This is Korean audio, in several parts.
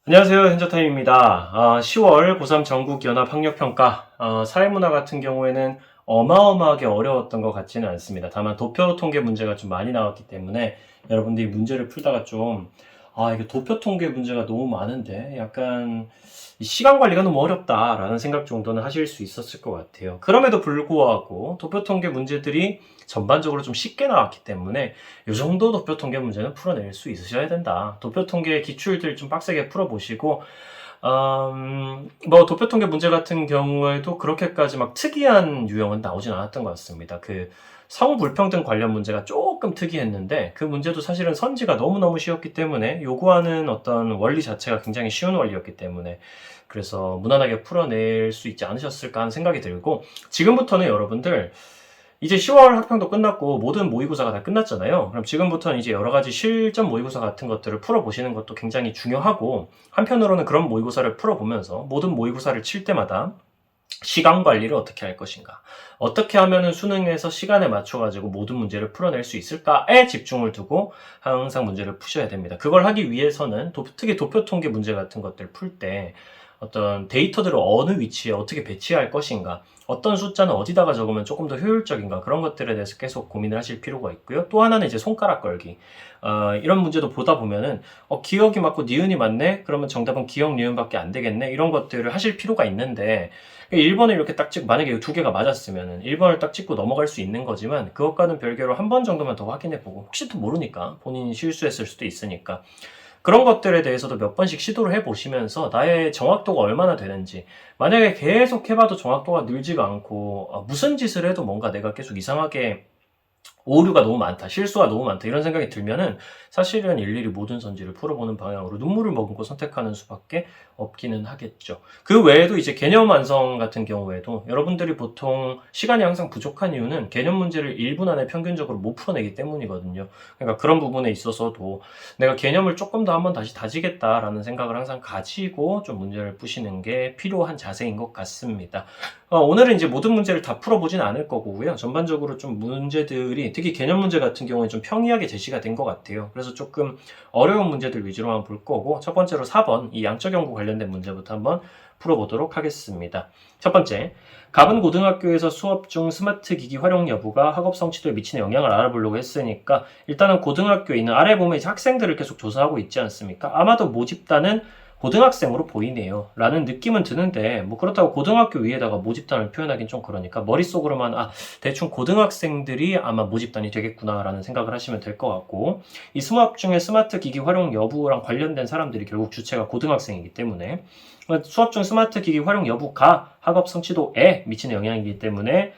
안녕하세요. 현저타임입니다. 10월 고3 전국연합학력평가 사회문화 같은 경우에는 어마어마하게 어려웠던 것 같지는 않습니다. 다만 도표 통계 문제가 좀 많이 나왔기 때문에 여러분들이 문제를 풀다가 좀 이게 도표 통계 문제가 너무 많은데 약간 이 시간 관리가 너무 어렵다라는 생각 정도는 하실 수 있었을 것 같아요. 그럼에도 불구하고 도표 통계 문제들이 전반적으로 좀 쉽게 나왔기 때문에 이 정도 도표 통계 문제는 풀어낼 수 있으셔야 된다. 도표 통계 기출들 좀 빡세게 풀어보시고, 도표 통계 문제 같은 경우에도 그렇게까지 막 특이한 유형은 나오진 않았던 것 같습니다. 그 성불평등 관련 문제가 조금 특이했는데 그 문제도 사실은 선지가 너무너무 쉬웠기 때문에 요구하는 어떤 원리 자체가 굉장히 쉬운 원리였기 때문에 그래서 무난하게 풀어낼 수 있지 않으셨을까 하는 생각이 들고, 지금부터는 여러분들 이제 10월 학평도 끝났고 모든 모의고사가 다 끝났잖아요. 그럼 지금부터는 이제 여러 가지 실전 모의고사 같은 것들을 풀어보시는 것도 굉장히 중요하고, 한편으로는 그런 모의고사를 풀어보면서 모든 모의고사를 칠 때마다 시간 관리를 어떻게 할 것인가, 어떻게 하면은 수능에서 시간에 맞춰가지고 모든 문제를 풀어낼 수 있을까에 집중을 두고 항상 문제를 푸셔야 됩니다. 그걸 하기 위해서는 특히 도표 통계 문제 같은 것들 풀 때 어떤 데이터들을 어느 위치에 어떻게 배치할 것인가, 어떤 숫자는 어디다가 적으면 조금 더 효율적인가, 그런 것들에 대해서 계속 고민을 하실 필요가 있고요. 또 하나는 이제 손가락 걸기. 이런 문제도 보다 보면은 기억이 맞고 니은이 맞네? 그러면 정답은 기억, 니은밖에 안 되겠네? 이런 것들을 하실 필요가 있는데, 1번을 이렇게 딱 찍고, 만약에 두 개가 맞았으면은 1번을 딱 찍고 넘어갈 수 있는 거지만, 그것과는 별개로 한 번 정도만 더 확인해보고, 혹시 또 모르니까, 본인이 실수했을 수도 있으니까 그런 것들에 대해서도 몇 번씩 시도를 해보시면서 나의 정확도가 얼마나 되는지, 만약에 계속 해봐도 정확도가 늘지가 않고 무슨 짓을 해도 뭔가 내가 계속 이상하게 오류가 너무 많다, 실수가 너무 많다, 이런 생각이 들면은 사실은 일일이 모든 선지를 풀어보는 방향으로 눈물을 머금고 선택하는 수밖에 없기는 하겠죠. 그 외에도 이제 개념 완성 같은 경우에도 여러분들이 보통 시간이 항상 부족한 이유는 개념 문제를 1분 안에 평균적으로 못 풀어내기 때문이거든요. 그러니까 그런 부분에 있어서도 내가 개념을 조금 더 한번 다시 다지겠다라는 생각을 항상 가지고 좀 문제를 푸시는 게 필요한 자세인 것 같습니다. 오늘은 이제 모든 문제를 다 풀어보진 않을 거고요. 전반적으로 좀 문제들이, 특히 개념 문제 같은 경우에 좀 평이하게 제시가 된 것 같아요. 그래서 조금 어려운 문제들 위주로만 볼 거고, 첫 번째로 4번, 이 양적 연구 관련된 문제부터 한번 풀어보도록 하겠습니다. 첫 번째, 갑은 고등학교에서 수업 중 스마트 기기 활용 여부가 학업 성취도에 미치는 영향을 알아보려고 했으니까, 일단은 고등학교에 있는, 아래 보면 이제 학생들을 계속 조사하고 있지 않습니까? 아마도 모집단은 고등학생으로 보이네요 라는 느낌은 드는데, 뭐 그렇다고 고등학교 위에다가 모집단을 표현하긴 좀 그러니까 머릿속으로만 대충 고등학생들이 아마 모집단이 되겠구나 라는 생각을 하시면 될 것 같고, 이 수업 중에 스마트 기기 활용 여부랑 관련된 사람들이 결국 주체가 고등학생이기 때문에 수업 중 스마트 기기 활용 여부가 학업 성취도에 미치는 영향이기 때문에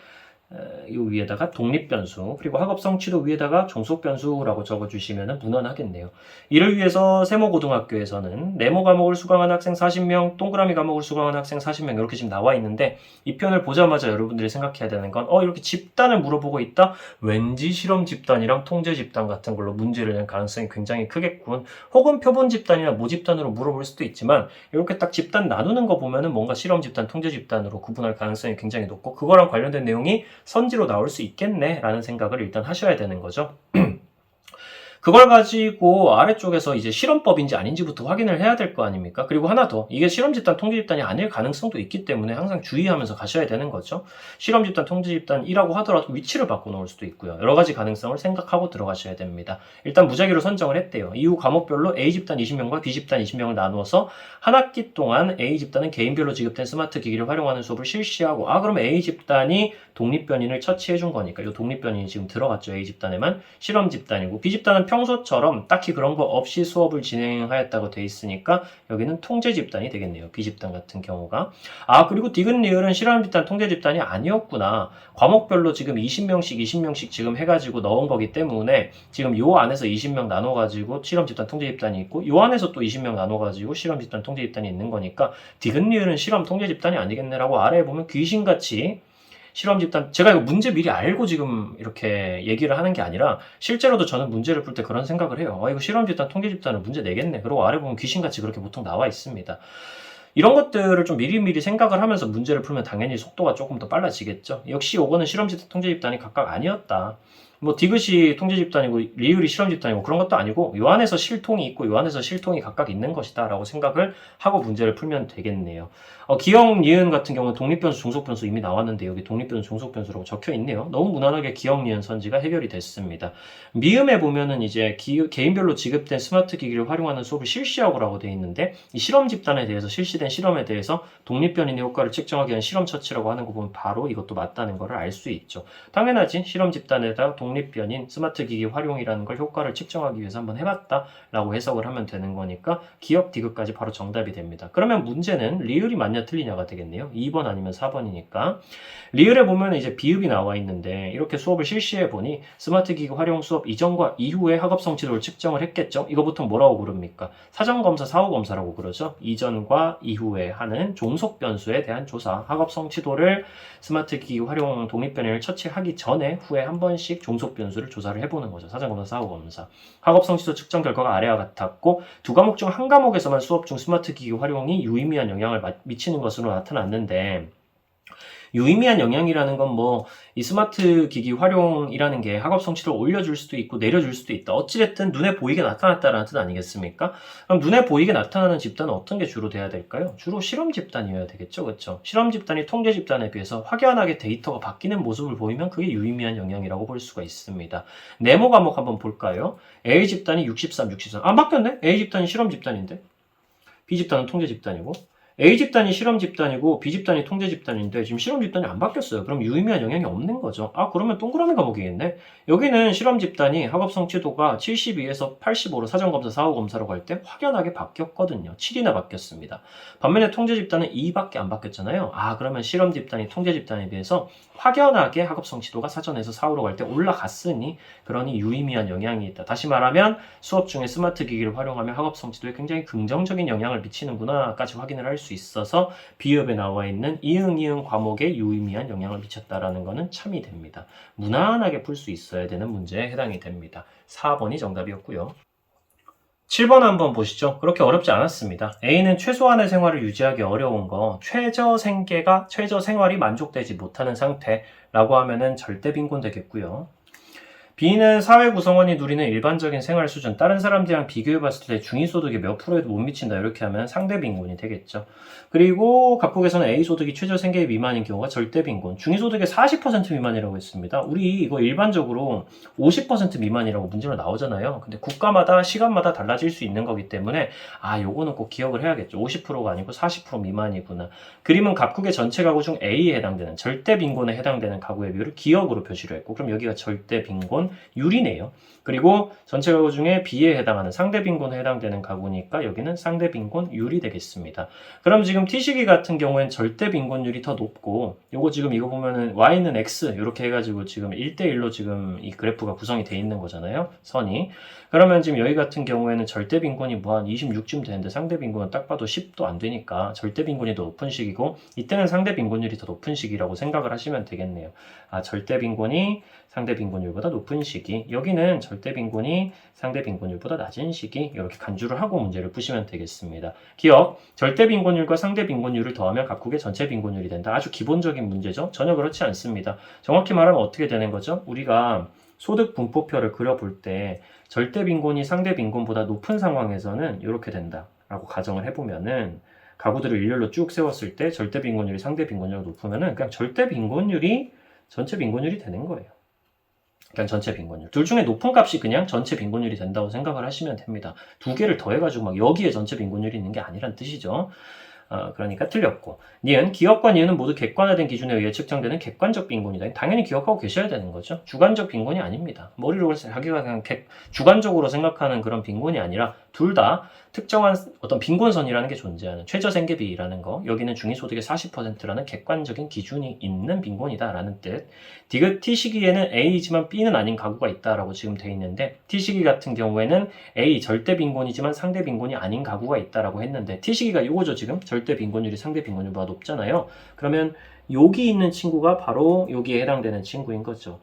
이 위에다가 독립변수, 그리고 학업 성취도 위에다가 종속변수라고 적어주시면 무난하겠네요. 이를 위해서 세모고등학교에서는 네모 과목을 수강한 학생 40명, 동그라미 과목을 수강한 학생 40명, 이렇게 지금 나와 있는데, 이 표현을 보자마자 여러분들이 생각해야 되는 건 이렇게 집단을 물어보고 있다? 왠지 실험 집단이랑 통제 집단 같은 걸로 문제를 낼 가능성이 굉장히 크겠군. 혹은 표본 집단이나 모집단으로 물어볼 수도 있지만, 이렇게 딱 집단 나누는 거 보면은 뭔가 실험 집단, 통제 집단으로 구분할 가능성이 굉장히 높고, 그거랑 관련된 내용이 선지로 나올 수 있겠네 라는 생각을 일단 하셔야 되는 거죠. 그걸 가지고 아래쪽에서 이제 실험법인지 아닌지부터 확인을 해야 될 거 아닙니까? 그리고 하나 더, 이게 실험집단 통제집단이 아닐 가능성도 있기 때문에 항상 주의하면서 가셔야 되는 거죠. 실험집단 통제집단이라고 하더라도 위치를 바꿔놓을 수도 있고요. 여러 가지 가능성을 생각하고 들어가셔야 됩니다. 일단 무작위로 선정을 했대요. 이후 과목별로 A집단 20명과 B집단 20명을 나누어서 한 학기 동안 A집단은 개인별로 지급된 스마트 기기를 활용하는 수업을 실시하고, 그럼 A집단이 독립변인을 처치해 준 거니까, 이 독립변인이 지금 들어갔죠. A집단에만. 실험집단이고, B집단은 평소처럼 딱히 그런 거 없이 수업을 진행하였다고 돼 있으니까 여기는 통제 집단이 되겠네요. B집단 같은 경우가. 그리고 디귿 리을은 실험 집단 통제 집단이 아니었구나. 과목별로 지금 20명씩 지금 해가지고 넣은 거기 때문에 지금 요 안에서 20명 나눠가지고 실험 집단 통제 집단이 있고, 요 안에서 또 20명 나눠가지고 실험 집단 통제 집단이 있는 거니까 디귿 리을은 실험 통제 집단이 아니겠네라고 아래에 보면 귀신같이 실험 집단, 제가 이거 문제 미리 알고 지금 이렇게 얘기를 하는 게 아니라 실제로도 저는 문제를 풀 때 그런 생각을 해요. 이거 실험 집단, 통계 집단은 문제 내겠네. 그리고 아래 보면 귀신같이 그렇게 보통 나와 있습니다. 이런 것들을 좀 미리미리 생각을 하면서 문제를 풀면 당연히 속도가 조금 더 빨라지겠죠. 역시 요거는 실험 집단, 통제 집단이 각각 아니었다. 뭐 디귿이 통제 집단이고 리을이 실험 집단이고 그런 것도 아니고 요 안에서 실통이 있고 요 안에서 실통이 각각 있는 것이다 라고 생각을 하고 문제를 풀면 되겠네요. 기역, 니은 같은 경우는 독립변수, 종속변수 이미 나왔는데 여기 독립변수, 종속변수라고 적혀 있네요. 너무 무난하게 기역, 니은 선지가 해결이 됐습니다. 미음에 보면은 이제 개인별로 지급된 스마트 기기를 활용하는 수업을 실시하고라고 되어 있는데 이 실험 집단에 대해서 실시된 실험에 대해서 독립변인의 효과를 측정하기 위한 실험 처치라고 하는 거 보면 바로 이것도 맞다는 것을 알 수 있죠. 당연하지 실험 집단에다 독립변인 스마트 기기 활용이라는 걸 효과를 측정하기 위해서 한번 해봤다라고 해석을 하면 되는 거니까 기역, 디귿까지 바로 정답이 됩니다. 그러면 문제는 리을이 맞냐 틀리냐가 되겠네요. 2번 아니면 4번이니까 리을에 보면 이제 비읍이 나와 있는데 이렇게 수업을 실시해 보니 스마트 기기 활용 수업 이전과 이후에 학업 성취도를 측정을 했겠죠. 이거 보통 뭐라고 부릅니까? 사전검사, 사후검사라고 그러죠. 이전과 이후에 하는 종속 변수에 대한 조사, 학업 성취도를 스마트 기기 활용 독립변인을 처치하기 전에 후에 한 번씩 종속 변수를 조사를 해보는 거죠. 사전검사, 사후검사. 학업 성취도 측정 결과가 아래와 같았고 두 과목 중 한 과목에서만 수업 중 스마트 기기 활용이 유의미한 영향을 미치는 것으로 나타났는데 유의미한 영향이라는 건 뭐 이 스마트 기기 활용이라는 게 학업 성취를 올려줄 수도 있고 내려줄 수도 있다. 어찌됐든 눈에 보이게 나타났다라는 뜻 아니겠습니까? 그럼 눈에 보이게 나타나는 집단은 어떤 게 주로 돼야 될까요? 주로 실험 집단이어야 되겠죠. 그렇죠? 실험 집단이 통계 집단에 비해서 확연하게 데이터가 바뀌는 모습을 보이면 그게 유의미한 영향이라고 볼 수가 있습니다. 네모 과목 한번 볼까요? A 집단이 63, 63. 안 바뀌었네? A 집단이 실험 집단인데 B 집단은 통계 집단이고 A 집단이 실험 집단이고 B 집단이 통제 집단인데 지금 실험 집단이 안 바뀌었어요. 그럼 유의미한 영향이 없는 거죠. 그러면 동그라미 과목이겠네. 여기는 실험 집단이 학업 성취도가 72에서 85로 사전검사, 사후검사로 갈 때 확연하게 바뀌었거든요. 7이나 바뀌었습니다. 반면에 통제 집단은 2밖에 안 바뀌었잖아요. 그러면 실험 집단이 통제 집단에 비해서 확연하게 학업 성취도가 사전에서 사후로 갈 때 올라갔으니 그러니 유의미한 영향이 있다. 다시 말하면 수업 중에 스마트 기기를 활용하면 학업 성취도에 굉장히 긍정적인 영향을 미치는구나까지 확인을 할 수 있어서 비읍에 나와 있는 이응 과목에 유의미한 영향을 미쳤다라는 것은 참이 됩니다. 무난하게 풀 수 있어야 되는 문제에 해당이 됩니다. 4번이 정답이었고요. 7번 한번 보시죠. 그렇게 어렵지 않았습니다. A는 최소한의 생활을 유지하기 어려운 거, 최저 생활이 만족되지 못하는 상태라고 하면은 절대 빈곤 되겠고요. B는 사회 구성원이 누리는 일반적인 생활 수준, 다른 사람들이랑 비교해봤을 때 중위소득이 몇 프로에도 못 미친다 이렇게 하면 상대 빈곤이 되겠죠. 그리고 각국에서는 A소득이 최저 생계 미만인 경우가 절대 빈곤, 중위소득의 40% 미만이라고 했습니다. 우리 이거 일반적으로 50% 미만이라고 문제로 나오잖아요. 근데 국가마다 시간마다 달라질 수 있는 거기 때문에 요거는 꼭 기억을 해야겠죠. 50%가 아니고 40% 미만이구나. 그림은 각국의 전체 가구 중 A에 해당되는 절대 빈곤에 해당되는 가구의 비율을 기억으로 표시를 했고 그럼 여기가 절대 빈곤 율이네요. 그리고 전체 가구 중에 B에 해당하는 상대 빈곤에 해당되는 가구니까 여기는 상대 빈곤 율이 되겠습니다. 그럼 지금 T시기 같은 경우엔 절대 빈곤율이 더 높고 요거 지금 이거 보면은 Y는 X 이렇게 해가지고 지금 1대1로 지금 이 그래프가 구성이 돼 있는 거잖아요. 선이. 그러면 지금 여기 같은 경우에는 절대 빈곤이 뭐 한 26쯤 되는데 상대 빈곤은 딱 봐도 10도 안 되니까 절대 빈곤이 더 높은 시기고 이때는 상대 빈곤율이 더 높은 시기라고 생각을 하시면 되겠네요. 절대 빈곤이 상대 빈곤율보다 높은 시기, 여기는 절대 빈곤이 상대 빈곤율보다 낮은 시기, 이렇게 간주를 하고 문제를 푸시면 되겠습니다. 기억, 절대 빈곤율과 상대 빈곤율을 더하면 각국의 전체 빈곤율이 된다. 아주 기본적인 문제죠. 전혀 그렇지 않습니다. 정확히 말하면 어떻게 되는 거죠? 우리가 소득 분포표를 그려볼 때 절대 빈곤이 상대 빈곤보다 높은 상황에서는 이렇게 된다라고 가정을 해보면은 가구들을 일렬로 쭉 세웠을 때 절대 빈곤율이 상대 빈곤율보다 높으면은 그냥 절대 빈곤율이 전체 빈곤율이 되는 거예요. 그냥 전체 빈곤율. 둘 중에 높은 값이 그냥 전체 빈곤율이 된다고 생각을 하시면 됩니다. 두 개를 더해가지고 막 여기에 전체 빈곤율이 있는 게 아니란 뜻이죠. 그러니까 틀렸고. 니은, 기억과 니은은 모두 객관화된 기준에 의해 측정되는 객관적 빈곤이다. 당연히 기억하고 계셔야 되는 거죠. 주관적 빈곤이 아닙니다. 머리로 자기가 그냥 주관적으로 생각하는 그런 빈곤이 아니라 둘 다 특정한 어떤 빈곤선이라는 게 존재하는 최저생계비라는 거, 여기는 중위소득의 40%라는 객관적인 기준이 있는 빈곤이다라는 뜻. 디귿 T시기에는 A이지만 B는 아닌 가구가 있다라고 지금 돼 있는데 T시기 같은 경우에는 A 절대 빈곤이지만 상대 빈곤이 아닌 가구가 있다라고 했는데 T시기가 이거죠. 지금 절대 빈곤율이 상대 빈곤율보다 높잖아요. 그러면 여기 있는 친구가 바로 여기에 해당되는 친구인 거죠.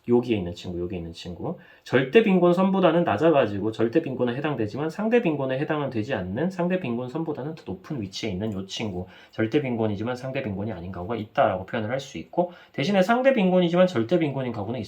여기에 있는 친구, 여기에 있는 친구. 절대 빈곤 선보다는 낮아가지고 절대 빈곤에 해당되지만 상대 빈곤에 해당은 되지 않는 상대 빈곤 선보다는 더 높은 위치에 있는 이 친구. 절대 빈곤이지만 상대 빈곤이 아닌 가구가 있다라고 표현을 할 수 있고, 대신에 상대 빈곤이지만 절대 빈곤인 가구는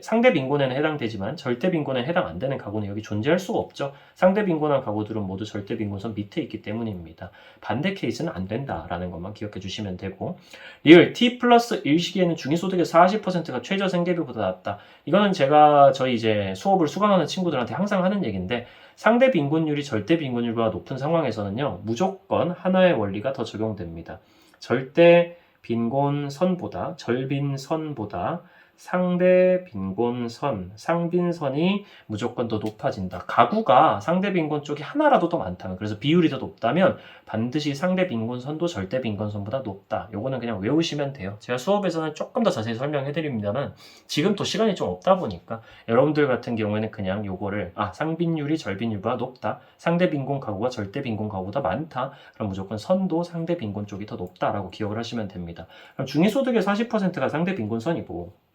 상대 빈곤에는 해당되지만 절대 빈곤에 해당 안 되는 가구는 여기 존재할 수가 없죠. 상대 빈곤한 가구들은 모두 절대 빈곤선 밑에 있기 때문입니다. 반대 케이스는 안 된다라는 것만 기억해 주시면 되고, 리을 t 플러스 1 시기에는 중위소득의 40%가 최저 생계비보다 낮다. 이거는 제가 저희 이제 수업을 수강하는 친구들한테 항상 하는 얘기인데, 상대 빈곤율이 절대 빈곤율보다 높은 상황에서는요, 무조건 하나의 원리가 더 적용됩니다. 절대 빈곤선보다, 절빈선보다 상대 빈곤선, 상빈선이 무조건 더 높아진다. 가구가 상대 빈곤 쪽이 하나라도 더 많다면, 그래서 비율이 더 높다면 반드시 상대 빈곤선도 절대 빈곤선보다 높다. 요거는 그냥 외우시면 돼요. 제가 수업에서는 조금 더 자세히 설명해 드립니다만 지금 또 시간이 좀 없다 보니까 여러분들 같은 경우에는 그냥 요거를 상빈율이 절빈율보다 높다. 상대 빈곤 가구가 절대 빈곤 가구보다 많다. 그럼 무조건 선도 상대 빈곤 쪽이 더 높다라고 기억을 하시면 됩니다. 그럼 중위소득의 40%가 상대 빈곤선이고,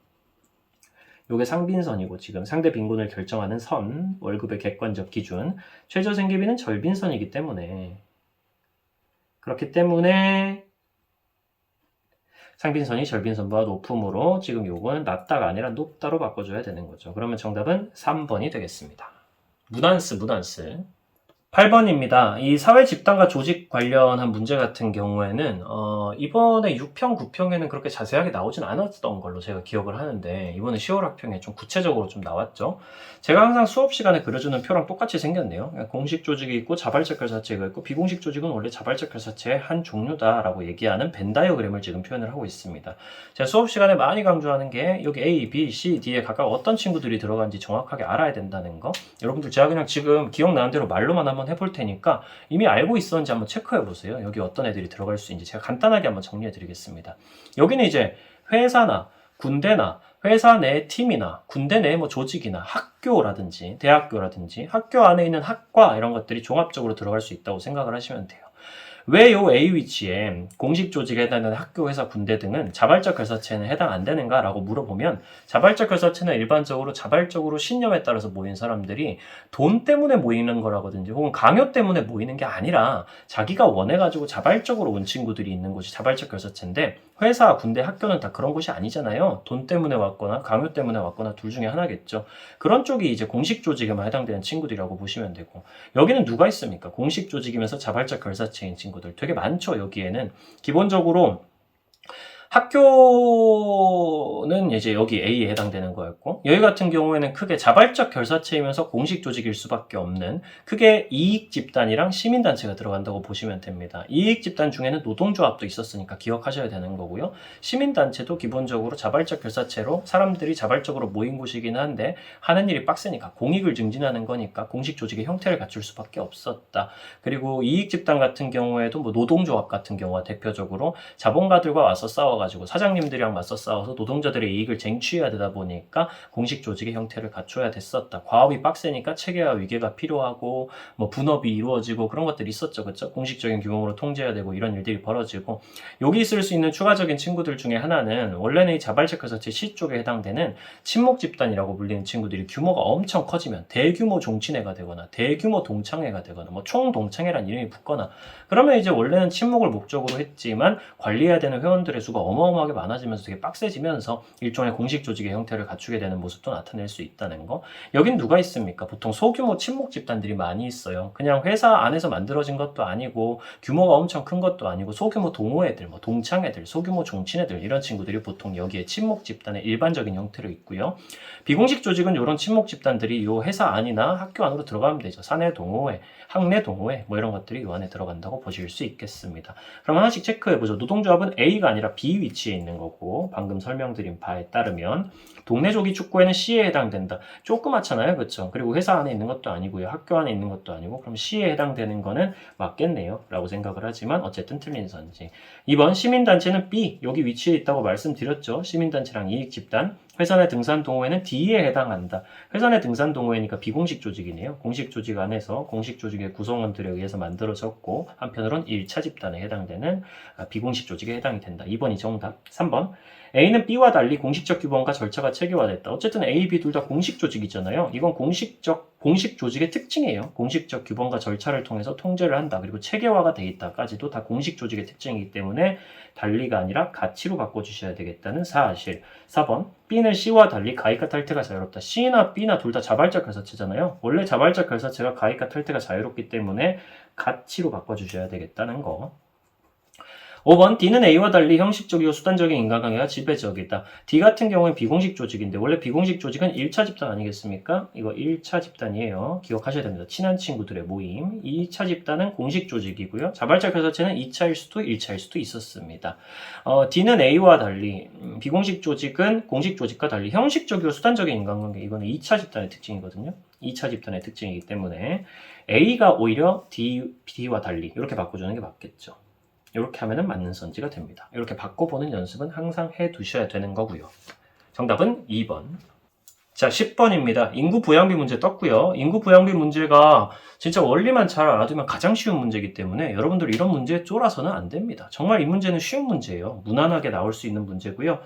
요게 상빈선이고, 지금 상대 빈곤을 결정하는 선, 월급의 객관적 기준, 최저 생계비는 절빈선이기 때문에, 그렇기 때문에 상빈선이 절빈선보다 높으므로 지금 요거는 낮다가 아니라 높다로 바꿔줘야 되는 거죠. 그러면 정답은 3번이 되겠습니다. 무단스. 8번입니다. 이 사회 집단과 조직 관련한 문제 같은 경우에는 이번에 6평, 9평에는 그렇게 자세하게 나오진 않았던 걸로 제가 기억을 하는데, 이번에 10월 학평에 좀 구체적으로 좀 나왔죠. 제가 항상 수업 시간에 그려주는 표랑 똑같이 생겼네요. 공식 조직이 있고 자발적 결사체가 있고, 비공식 조직은 원래 자발적 결사체의 한 종류다라고 얘기하는 벤 다이어그램을 지금 표현을 하고 있습니다. 제가 수업 시간에 많이 강조하는 게 여기 A, B, C, D에 각각 어떤 친구들이 들어간지 정확하게 알아야 된다는 거. 여러분들 제가 그냥 지금 기억나는 대로 말로만 한번 해볼 테니까 이미 알고 있었는지 한번 체크해 보세요. 여기 어떤 애들이 들어갈 수 있는지 제가 간단하게 한번 정리해 드리겠습니다. 여기는 이제 회사나 군대나 회사 내 팀이나 군대 내 뭐 조직이나 학교라든지 대학교라든지 학교 안에 있는 학과 이런 것들이 종합적으로 들어갈 수 있다고 생각을 하시면 돼요. 왜 요 A 위치에 공식 조직에 해당하는 학교, 회사, 군대 등은 자발적 결사체에는 해당 안 되는가 라고 물어보면, 자발적 결사체는 일반적으로 자발적으로 신념에 따라서 모인 사람들이 돈 때문에 모이는 거라든지 혹은 강요 때문에 모이는 게 아니라 자기가 원해가지고 자발적으로 온 친구들이 있는 곳이 자발적 결사체인데, 회사, 군대, 학교는 다 그런 곳이 아니잖아요. 돈 때문에 왔거나 강요 때문에 왔거나 둘 중에 하나겠죠. 그런 쪽이 이제 공식 조직에만 해당되는 친구들이라고 보시면 되고, 여기는 누가 있습니까? 공식 조직이면서 자발적 결사체인 친구들 되게 많죠. 여기에는 기본적으로 학교는 이제 여기 A에 해당되는 거였고, 여기 같은 경우에는 크게 자발적 결사체이면서 공식 조직일 수밖에 없는, 크게 이익집단이랑 시민단체가 들어간다고 보시면 됩니다. 이익집단 중에는 노동조합도 있었으니까 기억하셔야 되는 거고요. 시민단체도 기본적으로 자발적 결사체로 사람들이 자발적으로 모인 곳이긴 한데 하는 일이 빡세니까 공익을 증진하는 거니까 공식 조직의 형태를 갖출 수밖에 없었다. 그리고 이익집단 같은 경우에도 뭐 노동조합 같은 경우가 대표적으로 자본가들과 와서 싸워가지고 사장님들이랑 맞서 싸워서 노동자들의 이익을 쟁취해야 되다 보니까 공식 조직의 형태를 갖춰야 됐었다. 과업이 빡세니까 체계와 위계가 필요하고 뭐 분업이 이루어지고 그런 것들이 있었죠. 그렇죠? 공식적인 규모로 통제해야 되고 이런 일들이 벌어지고, 여기 있을 수 있는 추가적인 친구들 중에 하나는 원래는 이 자발적 결사체 C 쪽에 해당되는 친목 집단이라고 불리는 친구들이 규모가 엄청 커지면 대규모 종친회가 되거나 대규모 동창회가 되거나 뭐 총동창회란 이름이 붙거나, 그러면 이제 원래는 친목을 목적으로 했지만 관리해야 되는 회원들의 수가 어마어마하게 많아지면서 되게 빡세지면서 일종의 공식 조직의 형태를 갖추게 되는 모습도 나타낼 수 있다는 거. 여긴 누가 있습니까? 보통 소규모 친목 집단들이 많이 있어요. 그냥 회사 안에서 만들어진 것도 아니고 규모가 엄청 큰 것도 아니고 소규모 동호회들, 뭐 동창회들, 소규모 종친회들, 이런 친구들이 보통 여기에 친목 집단의 일반적인 형태로 있고요. 비공식 조직은 이런 친목 집단들이 이 회사 안이나 학교 안으로 들어가면 되죠. 사내 동호회, 학내 동호회 뭐 이런 것들이 이 안에 들어간다고 보실 수 있겠습니다. 그럼 하나씩 체크해보죠. 노동조합은 A가 아니라 B 위치에 있는 거고, 방금 설명드린 바에 따르면 동네 조기 축구에는 C에 해당된다. 조그맣잖아요. 그렇죠? 그리고 회사 안에 있는 것도 아니고요. 학교 안에 있는 것도 아니고, 그럼 C에 해당되는 거는 맞겠네요. 라고 생각을 하지만 어쨌든 틀린 선지. 2번 시민단체는 B, 여기 위치에 있다고 말씀드렸죠. 시민단체랑 이익집단. 회사 내 등산 동호회는 D에 해당한다. 회사 내 등산 동호회니까 비공식 조직이네요. 공식 조직 안에서 공식 조직의 구성원들에 의해서 만들어졌고 한편으론 1차 집단에 해당되는 비공식 조직에 해당이 된다. 2번이 정답. 3번 A는 B와 달리 공식적 규범과 절차가 체계화됐다. 어쨌든 A, B 둘 다 공식 조직이잖아요. 이건 공식 조직의 특징이에요. 공식적 규범과 절차를 통해서 통제를 한다. 그리고 체계화가 돼 있다까지도 다 공식 조직의 특징이기 때문에 달리가 아니라 가치로 바꿔주셔야 되겠다는 사실. 4번 B는 C와 달리 가입과 탈퇴가 자유롭다. C나 B나 둘 다 자발적 결사체잖아요. 원래 자발적 결사체가 가입과 탈퇴가 자유롭기 때문에 가치로 바꿔주셔야 되겠다는 거. 5번 D는 A와 달리 형식적이고 수단적인 인간관계가 지배적이다. D 같은 경우는 비공식 조직인데 원래 비공식 조직은 1차 집단 아니겠습니까? 이거 1차 집단이에요. 기억하셔야 됩니다. 친한 친구들의 모임. 2차 집단은 공식 조직이고요. 자발적 결사체는 2차일 수도 1차일 수도 있었습니다. D는 A와 달리 비공식 조직은 공식 조직과 달리 형식적이고 수단적인 인간관계. 이거는 2차 집단의 특징이거든요. 2차 집단의 특징이기 때문에 A가 오히려 D와 달리 이렇게 바꿔주는 게 맞겠죠. 이렇게 하면은 맞는 선지가 됩니다. 이렇게 바꿔보는 연습은 항상 해 두셔야 되는 거고요. 정답은 2번. 자, 10번입니다. 인구 부양비 문제 떴고요. 인구 부양비 문제가 진짜 원리만 잘 알아두면 가장 쉬운 문제이기 때문에 여러분들 이런 문제에 쫄아서는 안 됩니다. 정말 이 문제는 쉬운 문제예요. 무난하게 나올 수 있는 문제고요.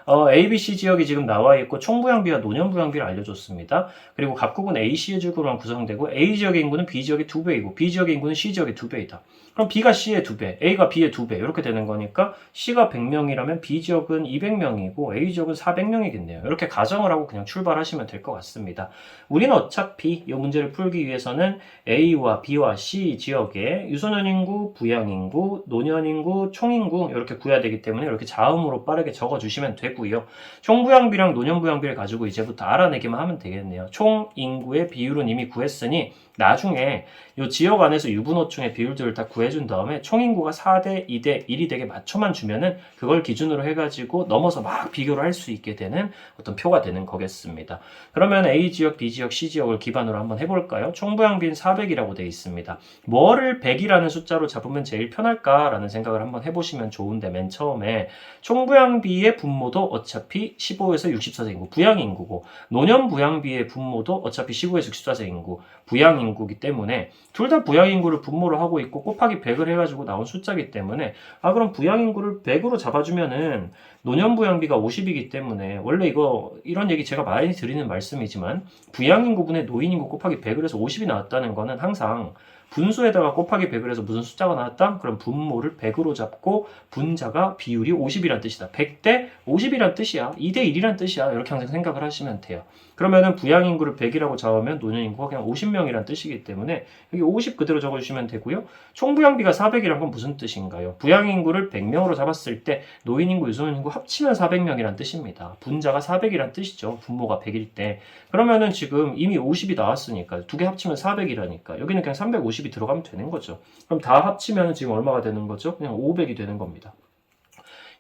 ABC 지역이 지금 나와 있고 총부양비와 노년부양비를 알려줬습니다. 그리고 각국은 AC의 줄구로만 구성되고 A 지역의 인구는 B 지역의 2배이고 B 지역의 인구는 C 지역의 2배이다. 그럼 B가 C의 2배, A가 B의 2배 이렇게 되는 거니까 C가 100명이라면 B 지역은 200명이고 A 지역은 400명이겠네요. 이렇게 가정을 하고 그냥 출발하시면 될 것 같습니다. 우리는 어차피 이 문제를 풀기 위해서는 A와 B와 C 지역의 유소년 인구, 부양 인구, 노년 인구, 총인구 이렇게 구해야 되기 때문에 이렇게 자음으로 빠르게 적어주시면 되고요. 총부양비랑 노년부양비를 가지고 이제부터 알아내기만 하면 되겠네요. 총 인구의 비율은 이미 구했으니 나중에 이 지역 안에서 유분호충의 비율들을 다 구해준 다음에 총인구가 4대 2대 1이 되게 맞춰만 주면은 그걸 기준으로 해가지고 넘어서 막 비교를 할 수 있게 되는 어떤 표가 되는 거겠습니다. 그러면 A 지역, B 지역, C 지역을 기반으로 한번 해볼까요? 총부양비는 400이라고 되어 있습니다. 뭐를 100이라는 숫자로 잡으면 제일 편할까라는 생각을 한번 해보시면 좋은데 맨 처음에 총부양비의 분모도 어차피 15에서 64세 인구, 부양 인구고 노년 부양비의 분모도 어차피 15에서 64세 인구, 부양 인구기 때문에 둘 다 부양 인구를 분모로 하고 있고 곱하기 100을 해가지고 나온 숫자이기 때문에 그럼 부양 인구를 100으로 잡아주면은 노년 부양비가 50이기 때문에 원래 이런 얘기 제가 많이 드리는 말씀이지만 부양 인구분의 노인 인구 곱하기 100을 해서 50이 나왔다는 거는 항상 분수에다가 곱하기 100을 해서 무슨 숫자가 나왔다? 그럼 분모를 100으로 잡고 분자가 비율이 50이란 뜻이다. 100대 50이란 뜻이야. 2대 1이란 뜻이야. 이렇게 항상 생각을 하시면 돼요. 그러면은 부양인구를 100이라고 잡으면 노년인구가 그냥 50명이란 뜻이기 때문에 여기 50 그대로 적어주시면 되고요. 총부양비가 400이란 건 무슨 뜻인가요? 부양인구를 100명으로 잡았을 때 노인인구, 유소년인구 합치면 400명이란 뜻입니다. 분자가 400이란 뜻이죠. 분모가 100일 때. 그러면은 지금 이미 50이 나왔으니까 두 개 합치면 400이라니까 여기는 그냥 350이 들어가면 되는 거죠. 그럼 다 합치면 지금 얼마가 되는 거죠? 그냥 500이 되는 겁니다.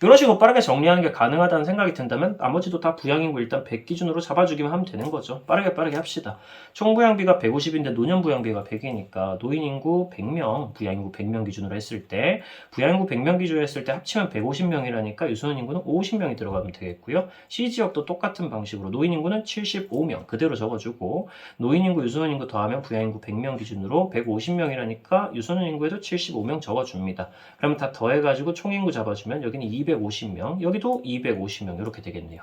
이런 식으로 빠르게 정리하는 게 가능하다는 생각이 든다면 나머지도 다 부양인구 일단 100 기준으로 잡아주기만 하면 되는 거죠. 빠르게 합시다. 총부양비가 150인데 노년부양비가 100이니까 노인인구 100명, 부양인구 100명 기준으로 했을 때 부양인구 100명 기준으로 했을 때 합치면 150명이라니까 유소년인구는 50명이 들어가면 되겠고요. C지역도 똑같은 방식으로 노인인구는 75명 그대로 적어주고 노인인구, 유소년인구 더하면 부양인구 100명 기준으로 150명이라니까 유소년인구에도 75명 적어줍니다. 그러면 다 더해가지고 총인구 잡아주면 여기는 250명, 여기도 250명 이렇게 되겠네요.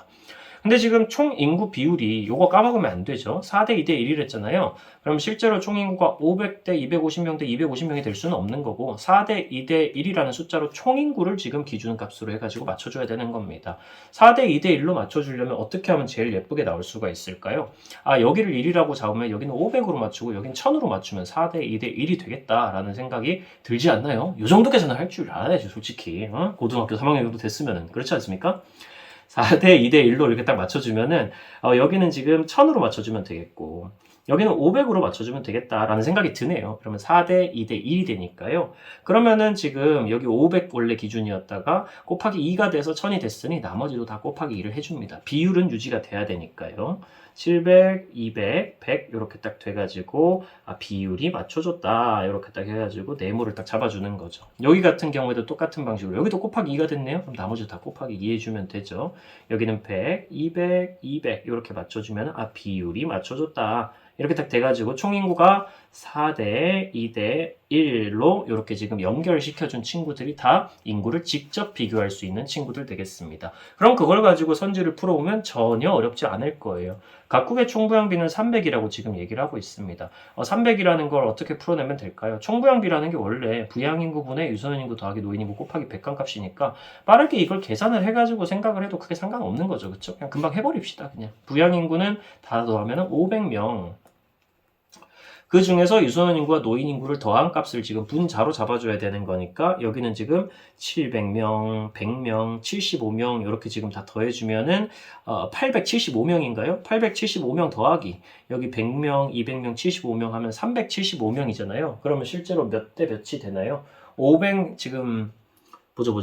근데 지금 총 인구 비율이 요거 까먹으면 안 되죠. 4대 2대 1이랬잖아요. 그럼 실제로 총 인구가 500대 250명 대 250명이 될 수는 없는 거고 4대 2대 1이라는 숫자로 총 인구를 지금 기준값으로 해가지고 맞춰줘야 되는 겁니다. 4대 2대 1로 맞춰주려면 어떻게 하면 제일 예쁘게 나올 수가 있을까요? 여기를 1이라고 잡으면 여기는 500으로 맞추고 여기는 1000으로 맞추면 4대 2대 1이 되겠다라는 생각이 들지 않나요? 요 정도 계산을 할 줄 알아야죠, 솔직히. 고등학교 3학년 정도 됐으면은. 그렇지 않습니까? 4대 2대 1로 이렇게 딱 맞춰주면은 여기는 지금 1000으로 맞춰주면 되겠고 여기는 500으로 맞춰주면 되겠다라는 생각이 드네요. 그러면 4대 2대 1이 되니까요. 그러면은 지금 여기 500 원래 기준이었다가 곱하기 2가 돼서 1000이 됐으니 나머지도 다 곱하기 2를 해줍니다. 비율은 유지가 돼야 되니까요. 700, 200, 100 이렇게 딱 돼가지고 비율이 맞춰줬다 이렇게 딱 해가지고 네모를 딱 잡아주는 거죠. 여기 같은 경우에도 똑같은 방식으로 여기도 곱하기 2가 됐네요. 그럼 나머지 다 곱하기 2 해주면 되죠. 여기는 100, 200, 200 이렇게 맞춰주면 비율이 맞춰줬다. 이렇게 딱 돼가지고 총인구가 4대 2대 1로 이렇게 지금 연결시켜준 친구들이 다 인구를 직접 비교할 수 있는 친구들 되겠습니다. 그럼 그걸 가지고 선지를 풀어보면 전혀 어렵지 않을 거예요. 각국의 총부양비는 300이라고 지금 얘기를 하고 있습니다. 300이라는 걸 어떻게 풀어내면 될까요? 총부양비라는 게 원래 부양인구분의 유소년인구 더하기 노인인구 곱하기 백간값이니까 빠르게 이걸 계산을 해가지고 생각을 해도 크게 상관없는 거죠. 그렇죠? 그냥 금방 해버립시다. 그냥 부양인구는 다 더하면 500명. 그 중에서 유소년 인구와 노인 인구를 더한 값을 지금 분자로 잡아줘야 되는 거니까 여기는 지금 700명, 100명, 75명 이렇게 지금 다 더해주면은 875명인가요? 875명 더하기 여기 100명, 200명, 75명 하면 375명이잖아요. 그러면 실제로 몇 대 몇이 되나요? 500 지금 보죠.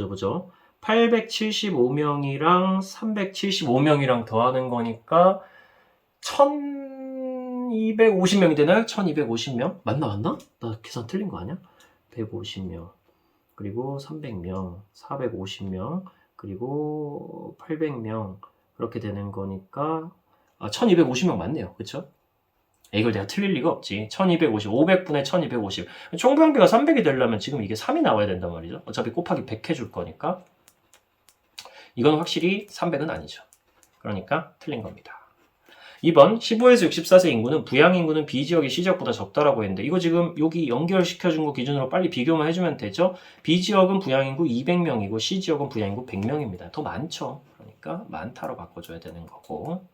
875명이랑 375명이랑 더하는 거니까 1250명이 되나요? 1250명? 맞나? 나 계산 틀린 거 아니야? 150명, 그리고 300명, 450명, 그리고 800명, 그렇게 되는 거니까, 1250명 맞네요. 그쵸? 이걸 내가 틀릴 리가 없지. 1250, 500분의 1250. 총부양비가 300이 되려면 지금 이게 3이 나와야 된단 말이죠. 어차피 곱하기 100 해줄 거니까. 이건 확실히 300은 아니죠. 그러니까 틀린 겁니다. 2번 15에서 64세 인구는 부양인구는 B지역이 C지역보다 적다라고 했는데 이거 지금 여기 연결시켜준 거 기준으로 빨리 비교만 해주면 되죠. B지역은 부양인구 200명이고 C지역은 부양인구 100명입니다. 더 많죠. 그러니까 많다로 바꿔줘야 되는 거고.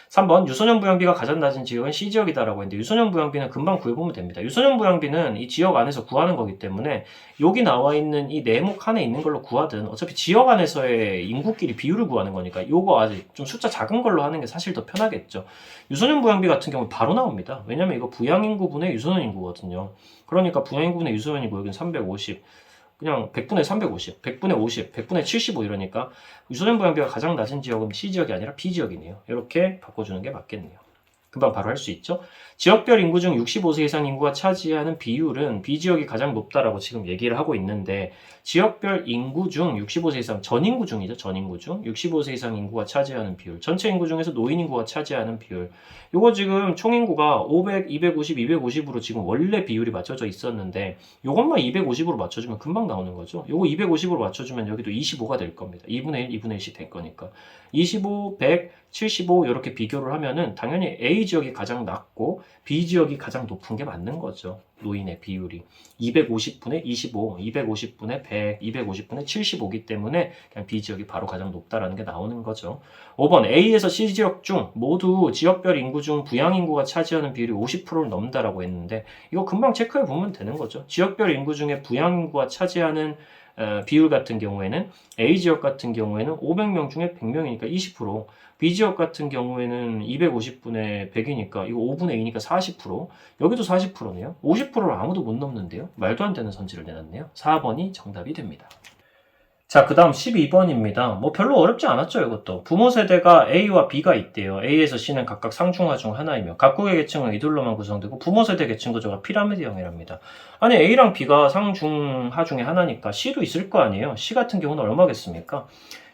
3번 유소년 부양비가 가장 낮은 지역은 C지역이다라고 했는데 유소년 부양비는 금방 구해보면 됩니다. 유소년 부양비는 이 지역 안에서 구하는 거기 때문에 여기 나와 있는 이 네모 칸에 있는 걸로 구하든 어차피 지역 안에서의 인구끼리 비율을 구하는 거니까 요거 아직 좀 숫자 작은 걸로 하는 게 사실 더 편하겠죠. 유소년 부양비 같은 경우는 바로 나옵니다. 왜냐면 이거 부양인구분의 유소년 인구거든요. 그러니까 부양인구분의 유소년 인구 여기는 350 그냥 100분의 350, 100분의 50, 100분의 75 이러니까 유소년 부양비가 가장 낮은 지역은 C지역이 아니라 B지역이네요. 이렇게 바꿔주는 게 맞겠네요. 금방 바로 할 수 있죠. 지역별 인구 중 65세 이상 인구가 차지하는 비율은 B지역이 가장 높다라고 지금 얘기를 하고 있는데 지역별 인구 중 65세 이상 전인구 중이죠. 전인구 중 65세 이상 인구가 차지하는 비율 전체 인구 중에서 노인 인구가 차지하는 비율 요거 지금 총인구가 500, 250, 250으로 지금 원래 비율이 맞춰져 있었는데 요것만 250으로 맞춰주면 금방 나오는 거죠. 요거 250으로 맞춰주면 여기도 25가 될 겁니다. 2분의 1, 2분의 1씩 될 거니까 25, 100, 75 이렇게 비교를 하면은 당연히 A지역이 가장 낮고 B지역이 가장 높은 게 맞는 거죠. 노인의 비율이 250분의 25, 250분의 100, 250분의 75이기 때문에 그냥 B지역이 바로 가장 높다라는 게 나오는 거죠. 5번 A에서 C지역 중 모두 지역별 인구 중 부양인구가 차지하는 비율이 50%를 넘는다라고 했는데 이거 금방 체크해 보면 되는 거죠. 지역별 인구 중에 부양인구가 차지하는 비율 같은 경우에는 A지역 같은 경우에는 500명 중에 100명이니까 20%, B지역 같은 경우에는 250분의 100이니까 이거 5분의 2니까 40%, 여기도 40%네요. 50%를 아무도 못 넘는데요. 말도 안 되는 선지를 내놨네요. 4번이 정답이 됩니다. 자, 그 다음 12번입니다. 뭐 별로 어렵지 않았죠, 이것도. 부모 세대가 A와 B가 있대요. A에서 C는 각각 상중하 중 하나이며 각국의 계층은 이둘로만 구성되고 부모 세대 계층 구조가 피라미드형이랍니다. 아니 A랑 B가 상중하 중에 하나니까 C도 있을 거 아니에요. C 같은 경우는 얼마겠습니까?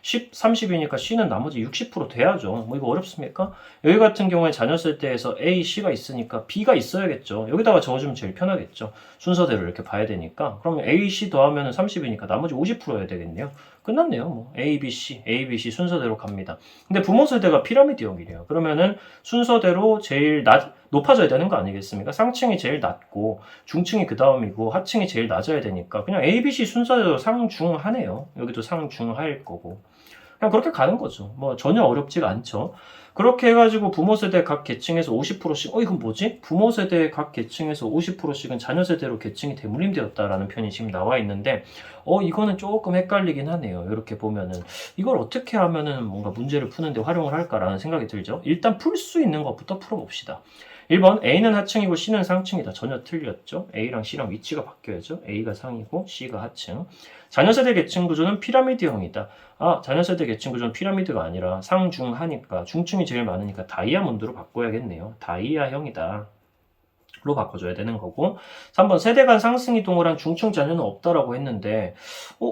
10, 30이니까 C는 나머지 60% 돼야죠. 뭐 이거 어렵습니까? 여기 같은 경우에 자녀 세대에서 A, C가 있으니까 B가 있어야겠죠. 여기다가 적어주면 제일 편하겠죠. 순서대로 이렇게 봐야 되니까. 그러면 A, C 더하면 30이니까 나머지 50%여야 되겠네요. 끝났네요. 뭐 A, B, C, A, B, C 순서대로 갑니다. 근데 부모 세대가 피라미드형이래요. 그러면은 순서대로 제일 높아져야 되는 거 아니겠습니까? 상층이 제일 낮고 중층이 그 다음이고 하층이 제일 낮아야 되니까 그냥 A, B, C 순서대로 상중하네요. 여기도 상중하일 거고. 그냥 그렇게 가는 거죠. 뭐 전혀 어렵지가 않죠. 그렇게 해가지고 부모 세대 각 계층에서 50%씩 이건 뭐지? 부모 세대 각 계층에서 50%씩은 자녀 세대로 계층이 대물림되었다라는 표현이 지금 나와 있는데 이거는 조금 헷갈리긴 하네요. 이렇게 보면은 이걸 어떻게 하면은 뭔가 문제를 푸는데 활용을 할까라는 생각이 들죠. 일단 풀 수 있는 것부터 풀어봅시다. 1번 A는 하층이고 C는 상층이다. 전혀 틀렸죠. A랑 C랑 위치가 바뀌어야죠. A가 상이고 C가 하층. 자녀세대 계층 구조는 피라미드형이다. 자녀세대 계층 구조는 피라미드가 아니라 상중하니까 중층이 제일 많으니까 다이아몬드로 바꿔야겠네요. 다이아형이다. 로 바꿔줘야 되는 거고. 3번 세대 간 상승 이동을 한 중층 자녀는 없다라고 했는데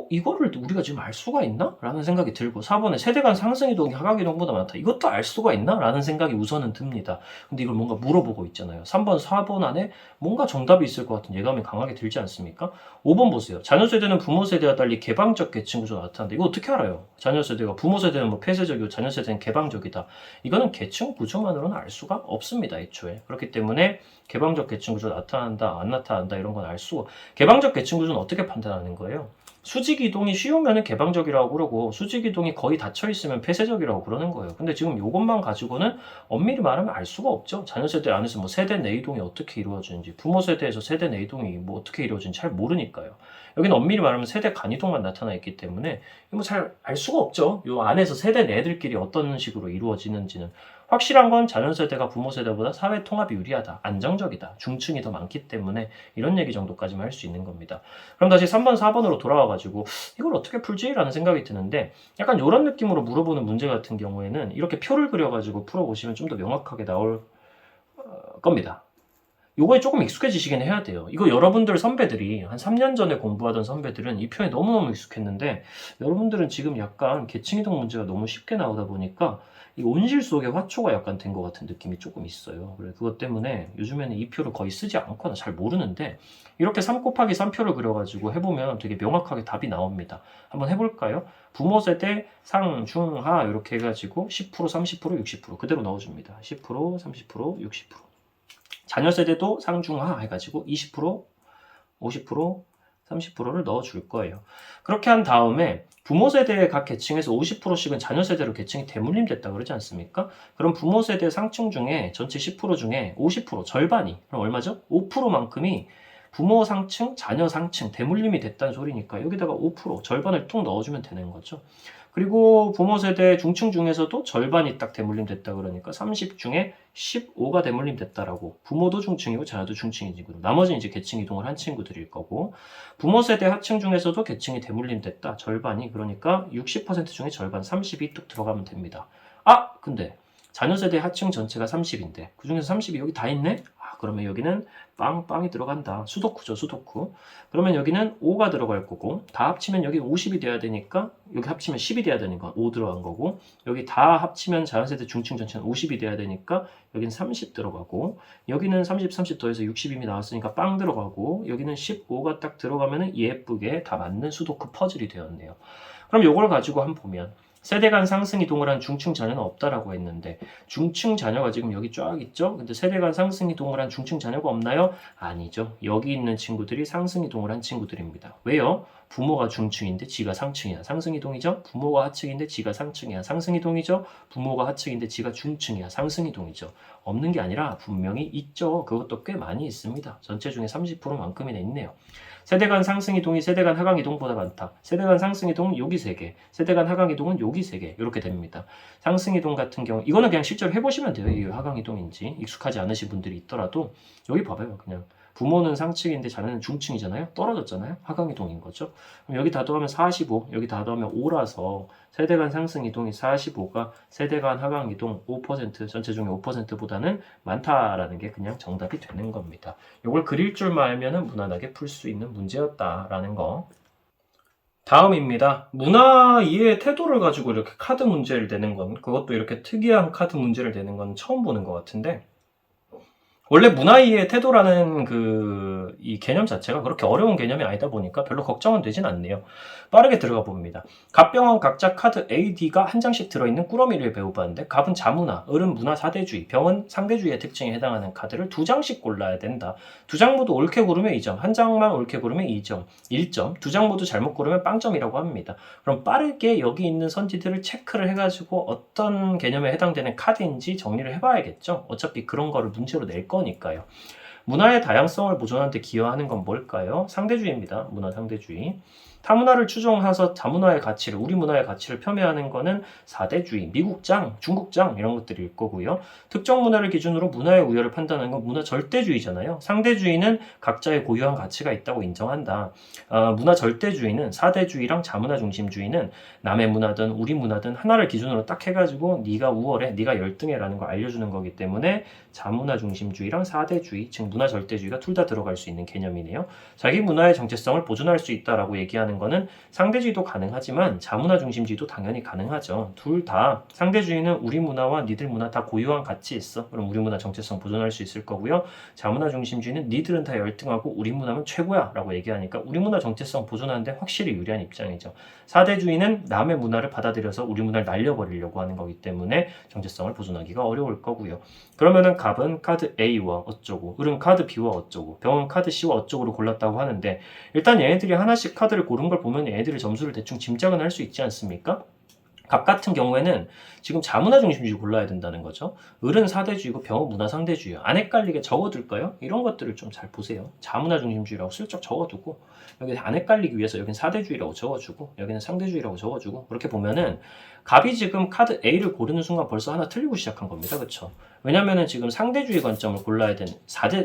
이거를 우리가 지금 알 수가 있나? 라는 생각이 들고 4번에 세대 간 상승 이동이 하강 이동보다 많다. 이것도 알 수가 있나? 라는 생각이 우선은 듭니다. 근데 이걸 뭔가 물어보고 있잖아요. 3번, 4번 안에 뭔가 정답이 있을 것 같은 예감이 강하게 들지 않습니까? 5번 보세요. 자녀 세대는 부모 세대와 달리 개방적 계층 구조가 나타난다. 이거 어떻게 알아요? 자녀 세대가 부모 세대는 뭐 폐쇄적이고 자녀 세대는 개방적이다. 이거는 계층 구조만으로는 알 수가 없습니다. 애초에. 그렇기 때문에 개방적 계층 구조 나타난다, 안 나타난다 이런 건 알 수가. 개방적 계층 구조는 어떻게 판단하는 거예요? 수직 이동이 쉬우면 개방적이라고 그러고 수직 이동이 거의 닫혀 있으면 폐쇄적이라고 그러는 거예요. 근데 지금 이것만 가지고는 엄밀히 말하면 알 수가 없죠. 자녀 세대 안에서 뭐 세대 내 이동이 어떻게 이루어지는지, 부모 세대에서 세대 내 이동이 뭐 어떻게 이루어지는지 잘 모르니까요. 여기는 엄밀히 말하면 세대 간 이동만 나타나 있기 때문에 뭐 잘 알 수가 없죠. 이 안에서 세대 내들끼리 어떤 식으로 이루어지는지는. 확실한 건 자녀 세대가 부모 세대보다 사회 통합이 유리하다, 안정적이다, 중층이 더 많기 때문에 이런 얘기 정도까지만 할 수 있는 겁니다. 그럼 다시 3번, 4번으로 돌아와가지고 이걸 어떻게 풀지? 라는 생각이 드는데 약간 이런 느낌으로 물어보는 문제 같은 경우에는 이렇게 표를 그려가지고 풀어보시면 좀 더 명확하게 나올 겁니다. 요거에 조금 익숙해지시긴 해야 돼요. 이거 여러분들 선배들이 한 3년 전에 공부하던 선배들은 이 표에 너무너무 익숙했는데 여러분들은 지금 약간 계층이동 문제가 너무 쉽게 나오다 보니까 이 온실 속에 화초가 약간 된 것 같은 느낌이 조금 있어요. 그래 그것 때문에 요즘에는 이 표를 거의 쓰지 않거나 잘 모르는데 이렇게 3 곱하기 3표를 그려가지고 해보면 되게 명확하게 답이 나옵니다. 한번 해볼까요? 부모 세대 상, 중, 하 이렇게 해가지고 10%, 30%, 60% 그대로 넣어줍니다. 10%, 30%, 60%. 자녀 세대도 상중하 해가지고 20%, 50%, 30%를 넣어줄 거예요. 그렇게 한 다음에 부모 세대의 각 계층에서 50%씩은 자녀 세대로 계층이 대물림됐다 그러지 않습니까? 그럼 부모 세대 상층 중에 전체 10% 중에 50% 절반이 그럼 얼마죠? 5%만큼이 부모 상층, 자녀 상층 대물림이 됐다는 소리니까 여기다가 5% 절반을 뚝 넣어주면 되는 거죠. 그리고 부모 세대 중층 중에서도 절반이 딱 대물림 됐다 그러니까 30 중에 15가 대물림 됐다라고. 부모도 중층이고 자녀도 중층이지. 나머지는 이제 계층 이동을 한 친구들일 거고. 부모 세대 하층 중에서도 계층이 대물림 됐다. 절반이. 그러니까 60% 중에 절반 30이 뚝 들어가면 됩니다. 근데 자녀 세대 하층 전체가 30인데 그 중에서 30이 여기 다 있네? 그러면 여기는 빵이 들어간다. 수도쿠죠, 수도쿠. 그러면 여기는 5가 들어갈 거고, 다 합치면 여기 50이 돼야 되니까, 여기 합치면 10이 돼야 되니까 5 들어간 거고, 여기 다 합치면 자연세대 중층 전체는 50이 돼야 되니까, 여기는 30 들어가고, 여기는 30 더해서 60 이미 나왔으니까 빵 들어가고, 여기는 15가 딱 들어가면 예쁘게 다 맞는 수도쿠 퍼즐이 되었네요. 그럼 요걸 가지고 한번 보면, 세대 간 상승 이동을 한 중층 자녀는 없다라고 했는데 중층 자녀가 지금 여기 쫙 있죠? 근데 세대 간 상승 이동을 한 중층 자녀가 없나요? 아니죠. 여기 있는 친구들이 상승 이동을 한 친구들입니다. 왜요? 부모가 중층인데 지가 상층이야. 상승 이동이죠? 부모가 하층인데 지가 상층이야. 상승 이동이죠? 부모가 하층인데 지가 중층이야. 상승 이동이죠. 없는 게 아니라 분명히 있죠. 그것도 꽤 많이 있습니다. 전체 중에 30%만큼이나 있네요. 세대 간 상승 이동이 세대 간 하강 이동보다 많다. 세대 간 상승 이동은 여기 3개, 세대 간 하강 이동은 여기 3개 이렇게 됩니다. 상승 이동 같은 경우 이거는 그냥 실제로 해보시면 돼요. 이게 하강 이동인지 익숙하지 않으신 분들이 있더라도 여기 봐봐요. 그냥 부모는 상층인데 자녀는 중층이잖아요. 떨어졌잖아요. 하강 이동인 거죠. 그럼 여기 다 더하면 45, 여기 다 더하면 5라서 세대 간 상승 이동이 45가 세대 간 하강 이동 5%, 전체 중에 5%보다는 많다라는 게 그냥 정답이 되는 겁니다. 이걸 그릴 줄만 알면은 무난하게 풀 수 있는 문제였다라는 거. 다음입니다. 문화 이해의 태도를 가지고 이렇게 카드 문제를 내는 건, 그것도 이렇게 특이한 카드 문제를 내는 건 처음 보는 것 같은데, 원래 문화이해의 태도라는 이 개념 자체가 그렇게 어려운 개념이 아니다 보니까 별로 걱정은 되진 않네요. 빠르게 들어가 봅니다. 갑병원 각자 카드 A, D가 한 장씩 들어있는 꾸러미를 배워봤는데 갑은 자문화, 을은 문화 사대주의, 병은 상대주의의 특징에 해당하는 카드를 2장씩 골라야 된다. 2장 모두 옳게 고르면 2점, 한 장만 옳게 고르면 2점, 1점, 2장 모두 잘못 고르면 빵점이라고 합니다. 그럼 빠르게 여기 있는 선지들을 체크를 해가지고 어떤 개념에 해당되는 카드인지 정리를 해봐야겠죠. 어차피 그런 거를 문제로 낼 거니까요. 문화의 다양성을 보존하는 데 기여하는 건 뭘까요? 상대주의입니다. 문화 상대주의. 타문화를 추종해서 자문화의 가치를, 우리 문화의 가치를 폄훼하는 거는 사대주의, 미국장, 중국장 이런 것들일 거고요. 특정 문화를 기준으로 문화의 우열을 판단하는 건 문화 절대주의잖아요. 상대주의는 각자의 고유한 가치가 있다고 인정한다. 문화 절대주의는 사대주의랑 자문화 중심주의는 남의 문화든 우리 문화든 하나를 기준으로 딱 해가지고 네가 우월해, 네가 열등해라는 걸 알려주는 거기 때문에 자문화 중심주의랑 사대주의, 즉 문화 절대주의가 둘 다 들어갈 수 있는 개념이네요. 자기 문화의 정체성을 보존할 수 있다라고 얘기하는 거는 상대주의도 가능하지만 자문화 중심주의도 당연히 가능하죠. 둘 다 상대주의는 우리 문화와 니들 문화 다 고유한 가치 있어. 그럼 우리 문화 정체성 보존할 수 있을 거고요. 자문화 중심주의는 니들은 다 열등하고 우리 문화는 최고야 라고 얘기하니까 우리 문화 정체성 보존하는데 확실히 유리한 입장이죠. 사대주의는 남의 문화를 받아들여서 우리 문화를 날려버리려고 하는 거기 때문에 정체성을 보존하기가 어려울 거고요. 그러면은 갑은 카드 A와 어쩌고, 을은 카드 B와 어쩌고, 병은 카드 C와 어쩌고를 골랐다고 하는데 일단 얘네들이 하나씩 카드를 고른 걸 보면 얘네들의 점수를 대충 짐작은 할 수 있지 않습니까? 갑 같은 경우에는 지금 자문화 중심주의 골라야 된다는 거죠. 을은 사대주의고 병은 문화 상대주의예요. 안 헷갈리게 적어둘까요? 이런 것들을 좀 잘 보세요. 자문화 중심주의라고 슬쩍 적어두고 여기 안 헷갈리기 위해서 여기는 사대주의라고 적어주고 여기는 상대주의라고 적어주고 그렇게 보면은 갑이 지금 카드 A를 고르는 순간 벌써 하나 틀리고 시작한 겁니다. 그렇죠? 왜냐면은 지금 상대주의 관점을 골라야 되는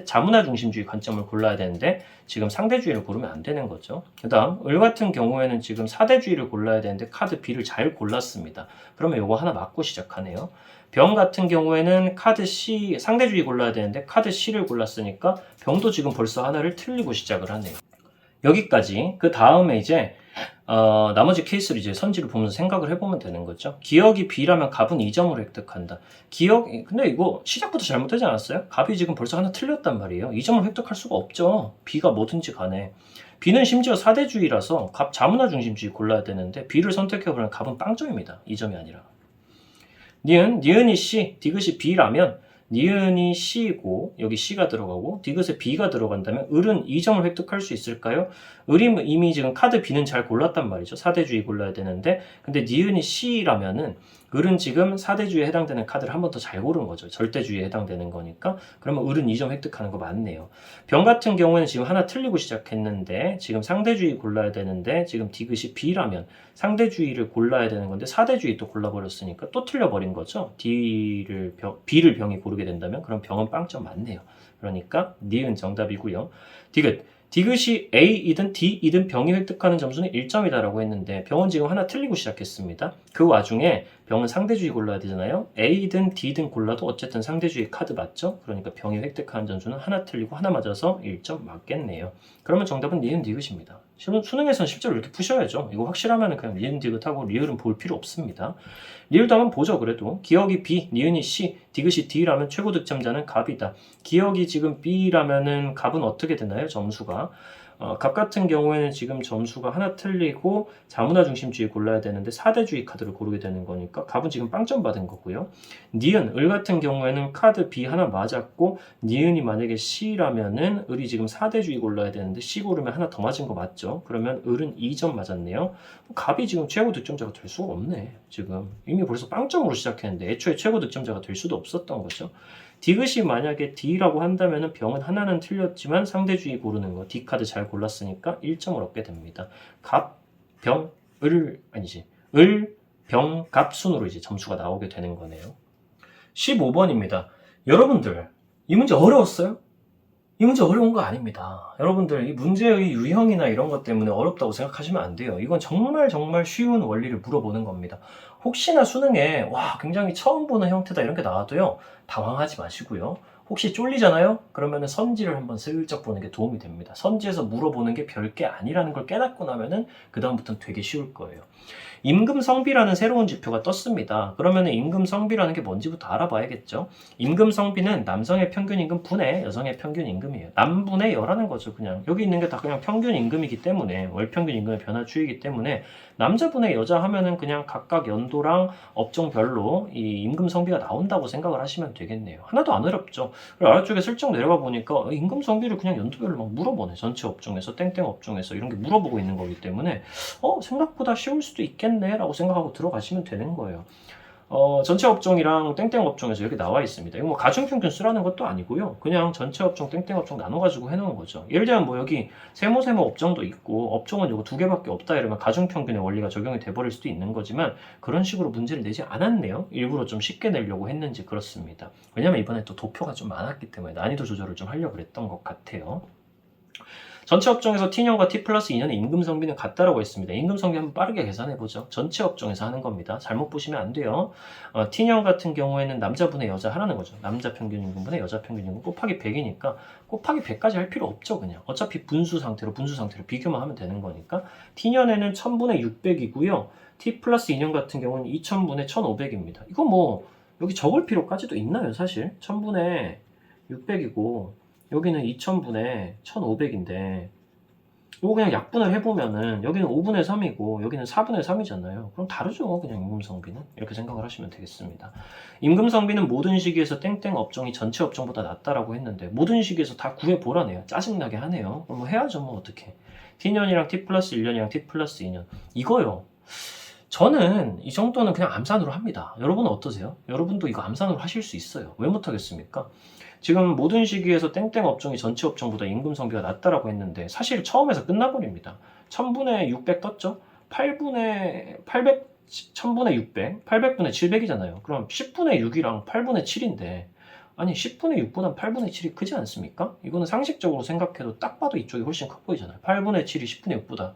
자문화 중심주의 관점을 골라야 되는데 지금 상대주의를 고르면 안 되는 거죠. 그 다음 을 같은 경우에는 지금 사대주의를 골라야 되는데 카드 B를 잘 골랐습니다. 그러면 요거 하나 맞고 시작하네요. 병 같은 경우에는 카드 C 상대주의 골라야 되는데 카드 C를 골랐으니까 병도 지금 벌써 하나를 틀리고 시작을 하네요. 여기까지. 그 다음에 이제 나머지 케이스를 이제 선지를 보면서 생각을 해보면 되는 거죠. 기억이 B라면 갑은 2점을 획득한다. 근데 이거 시작부터 잘못되지 않았어요? 갑이 지금 벌써 하나 틀렸단 말이에요. 2점을 획득할 수가 없죠. B가 뭐든지 간에. B는 심지어 사대주의라서 갑 자문화 중심주의 골라야 되는데 B를 선택해보면 갑은 빵점입니다. 2점이 아니라. 니은이 C, 디귿이 B라면 니은이 C고 여기 C가 들어가고 디귿에 B가 들어간다면 을은 2점을 획득할 수 있을까요? 을이 이미 지금 카드 B는 잘 골랐단 말이죠. 사대주의 골라야 되는데 근데 니은이 C라면은 을은 지금 사대주의에 해당되는 카드를 한 번 더 잘 고른 거죠. 절대주의에 해당되는 거니까 그러면 을은 2점 획득하는 거 맞네요. 병 같은 경우에는 지금 하나 틀리고 시작했는데 지금 상대주의 골라야 되는데 지금 디귿이 B라면 상대주의를 골라야 되는 건데 사대주의 또 골라버렸으니까 또 틀려버린 거죠. B를 병이 고르게 된다면 그럼 병은 빵점 맞네요. 그러니까 니은 정답이고요. 디귿이 A이든 D이든 병이 획득하는 점수는 1점이다라고 했는데 병은 지금 하나 틀리고 시작했습니다. 그 와중에 병은 상대주의 골라야 되잖아요. A든 D든 골라도 어쨌든 상대주의 카드 맞죠? 그러니까 병이 획득하는 점수는 하나 틀리고 하나 맞아서 1점 맞겠네요. 그러면 정답은 니은 디귿입니다. 수능에서는 실제로 이렇게 푸셔야죠. 이거 확실하면 그냥 니은 디귿하고 리을은 볼 필요 없습니다. 리을도 한번 보죠. 그래도 기억이 B, 니은이 C, 디귿이 D라면 최고 득점자는 갑이다. 기억이 지금 B라면은 갑은 어떻게 되나요? 점수가 갑 같은 경우에는 지금 점수가 하나 틀리고 자문화 중심주의 골라야 되는데 사대주의 카드를 고르게 되는 거니까 갑은 지금 빵점 받은 거고요. 니은, 을 같은 경우에는 카드 B 하나 맞았고 니은이 만약에 C라면은 을이 지금 사대주의 골라야 되는데 C 고르면 하나 더 맞은 거 맞죠? 그러면 을은 2점 맞았네요. 갑이 지금 최고 득점자가 될 수가 없네. 지금 이미 벌써 빵점으로 시작했는데 애초에 최고 득점자가 될 수도 없었던 거죠. 디귿이 만약에 D라고 한다면 병은 하나는 틀렸지만 상대주의 고르는 거 D카드 잘 골랐으니까 1점을 얻게 됩니다. 갑, 병, 을, 병, 갑 순으로 이제 점수가 나오게 되는 거네요. 15번입니다. 여러분들 이 문제 어려웠어요? 이 문제 어려운 거 아닙니다. 여러분들 이 문제의 유형이나 이런 것 때문에 어렵다고 생각하시면 안 돼요. 이건 정말 쉬운 원리를 물어보는 겁니다. 혹시나 수능에 굉장히 처음 보는 형태다 이런 게 나와도요. 당황하지 마시고요. 혹시 쫄리잖아요? 그러면은 선지를 한번 슬쩍 보는 게 도움이 됩니다. 선지에서 물어보는 게 별게 아니라는 걸 깨닫고 나면은 그 다음부터는 되게 쉬울 거예요. 임금성비라는 새로운 지표가 떴습니다. 그러면 임금성비라는 게 뭔지부터 알아봐야겠죠. 임금성비는 남성의 평균 임금 분의 여성의 평균 임금이에요. 남분의 여라는 거죠. 그냥 여기 있는 게 다 그냥 평균 임금이기 때문에 월평균 임금의 변화 추이기 때문에 남자분의 여자 하면은 그냥 각각 연도랑 업종별로 이 임금 성비가 나온다고 생각을 하시면 되겠네요. 하나도 안 어렵죠. 그리고 아래쪽에 슬쩍 내려가 보니까 임금 성비를 그냥 연도별로 막 물어보네. 전체 업종에서 땡땡 업종에서 이런 게 물어보고 있는 거기 때문에 생각보다 쉬울 수도 있겠네 라고 생각하고 들어가시면 되는 거예요. 전체 업종이랑 땡땡 업종에서 여기 나와 있습니다. 이거 뭐 가중평균 쓰라는 것도 아니고요. 그냥 전체 업종, 땡땡 업종 나눠가지고 해놓은 거죠. 예를 들면 뭐 여기 세모 업종도 있고 업종은 이거 두 개밖에 없다 이러면 가중평균의 원리가 적용이 돼버릴 수도 있는 거지만 그런 식으로 문제를 내지 않았네요. 일부러 좀 쉽게 내려고 했는지 그렇습니다. 왜냐면 이번에 또 도표가 좀 많았기 때문에 난이도 조절을 좀 하려고 그랬던 것 같아요. 전체 업종에서 T년과 T 플러스 2년의 임금 성비는 같다라고 했습니다. 임금 성비 한번 빠르게 계산해보죠. 전체 업종에서 하는 겁니다. 잘못 보시면 안 돼요. T년 같은 경우에는 남자분의 여자 하라는 거죠. 남자 평균 임금분의 여자 평균 임금 곱하기 100이니까 곱하기 100까지 할 필요 없죠. 그냥 어차피 분수 상태로 비교만 하면 되는 거니까 T년에는 1000분의 600이고요. T 플러스 2년 같은 경우는 2000분의 1500입니다. 이거 뭐 여기 적을 필요까지도 있나요 사실? 1000분의 600이고 여기는 2000분의 1500인데 이거 그냥 약분을 해보면은 여기는 5분의 3이고 여기는 4분의 3이잖아요. 그럼 다르죠. 그냥 임금성비는. 이렇게 생각을 하시면 되겠습니다. 임금성비는 모든 시기에서 땡땡 업종이 전체 업종보다 낮다라고 했는데 모든 시기에서 다 구해보라네요. 짜증나게 하네요. 그럼 뭐 해야죠. 뭐 어떻게. T년이랑 T 플러스 1년이랑 T 플러스 2년. 이거요. 저는 이 정도는 그냥 암산으로 합니다. 여러분은 어떠세요? 여러분도 이거 암산으로 하실 수 있어요. 왜 못하겠습니까? 지금 모든 시기에서 땡땡 업종이 전체 업종보다 임금 성비가 낮다라고 했는데 사실 처음에서 끝나버립니다. 1000분의 600 떴죠? 8분의 800, 1000분의 600, 800분의 700이잖아요. 그럼 10분의 6이랑 8분의 7인데 아니 10분의 6보단 8분의 7이 크지 않습니까? 이거는 상식적으로 생각해도 딱 봐도 이쪽이 훨씬 커 보이잖아요. 8분의 7이 10분의 6보다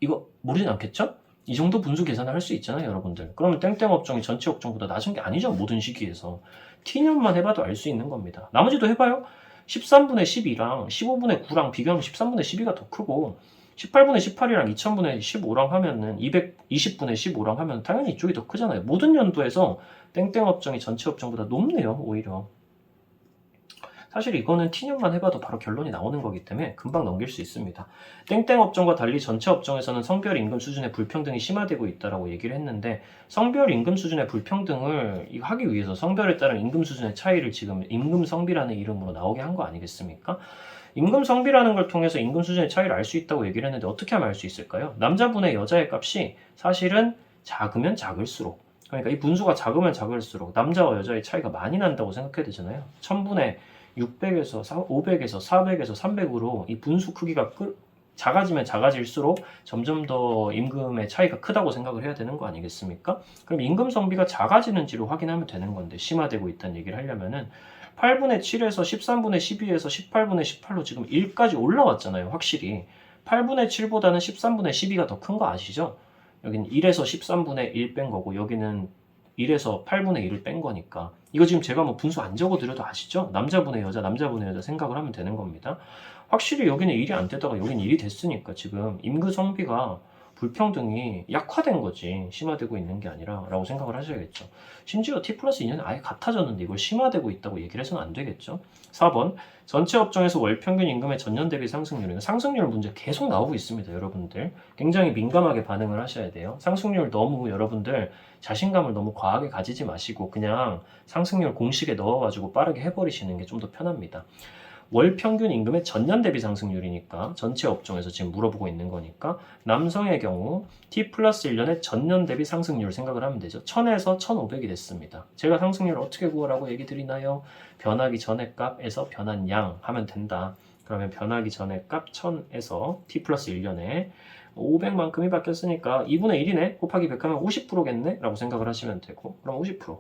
이거 모르진 않겠죠? 이 정도 분수 계산을 할 수 있잖아요, 여러분들. 그러면 땡땡 업종이 전체 업종보다 낮은 게 아니죠, 모든 시기에서. T년만 해봐도 알 수 있는 겁니다. 나머지도 해봐요. 13분의 12랑 15분의 9랑 비교하면 13분의 12가 더 크고 18분의 18이랑 2000분의 15랑 하면은 220분의 15랑 하면 당연히 이쪽이 더 크잖아요. 모든 연도에서 땡땡 업종이 전체 업종보다 높네요, 오히려. 사실 이거는 T년만 해봐도 바로 결론이 나오는 거기 때문에 금방 넘길 수 있습니다. 땡땡 업종과 달리 전체 업종에서는 성별 임금 수준의 불평등이 심화되고 있다고 얘기를 했는데 성별 임금 수준의 불평등을 하기 위해서 성별에 따른 임금 수준의 차이를 지금 임금 성비라는 이름으로 나오게 한 거 아니겠습니까? 임금 성비라는 걸 통해서 임금 수준의 차이를 알 수 있다고 얘기를 했는데 어떻게 하면 알 수 있을까요? 남자분의 여자의 값이 사실은 작으면 작을수록 그러니까 이 분수가 작으면 작을수록 남자와 여자의 차이가 많이 난다고 생각해야 되잖아요. 1000분의 600에서 500에서 400에서 300으로 이 분수 크기가 작아지면 작아질수록 점점 더 임금의 차이가 크다고 생각을 해야 되는 거 아니겠습니까? 그럼 임금 성비가 작아지는지로 확인하면 되는 건데 심화되고 있다는 얘기를 하려면은 8분의 7에서 13분의 12에서 18분의 18로 지금 1까지 올라왔잖아요. 확실히 8분의 7보다는 13분의 12가 더 큰 거 아시죠? 여기는 1에서 13분의 1 뺀 거고 여기는 1에서 8분의 1을 뺀 거니까 이거 지금 제가 뭐 분수 안 적어드려도 아시죠? 남자분의 여자 생각을 하면 되는 겁니다. 확실히 여기는 1이 안 되다가 여기는 1이 됐으니까 지금 임금 성비가 불평등이 약화된 거지 심화되고 있는 게 아니라 라고 생각을 하셔야겠죠. 심지어 T 플러스 2년은 아예 같아졌는데 이걸 심화되고 있다고 얘기를 해서는 안 되겠죠. 4번 전체 업종에서 월평균 임금의 전년 대비 상승률 상승률 문제 계속 나오고 있습니다. 여러분들 굉장히 민감하게 반응을 하셔야 돼요. 상승률 너무 여러분들 자신감을 너무 과하게 가지지 마시고 그냥 상승률 공식에 넣어가지고 빠르게 해버리시는 게 좀 더 편합니다. 월 평균 임금의 전년 대비 상승률이니까 전체 업종에서 지금 물어보고 있는 거니까 남성의 경우 T 플러스 1년의 전년 대비 상승률 생각을 하면 되죠. 1000에서 1500이 됐습니다. 제가 상승률 어떻게 구하라고 얘기 드리나요? 변하기 전의 값에서 변한 양 하면 된다. 그러면 변하기 전의 값 1000에서 T 플러스 1년에 500만큼이 바뀌었으니까 2분의 1이네 곱하기 100 하면 50%겠네 라고 생각을 하시면 되고 그럼 50%.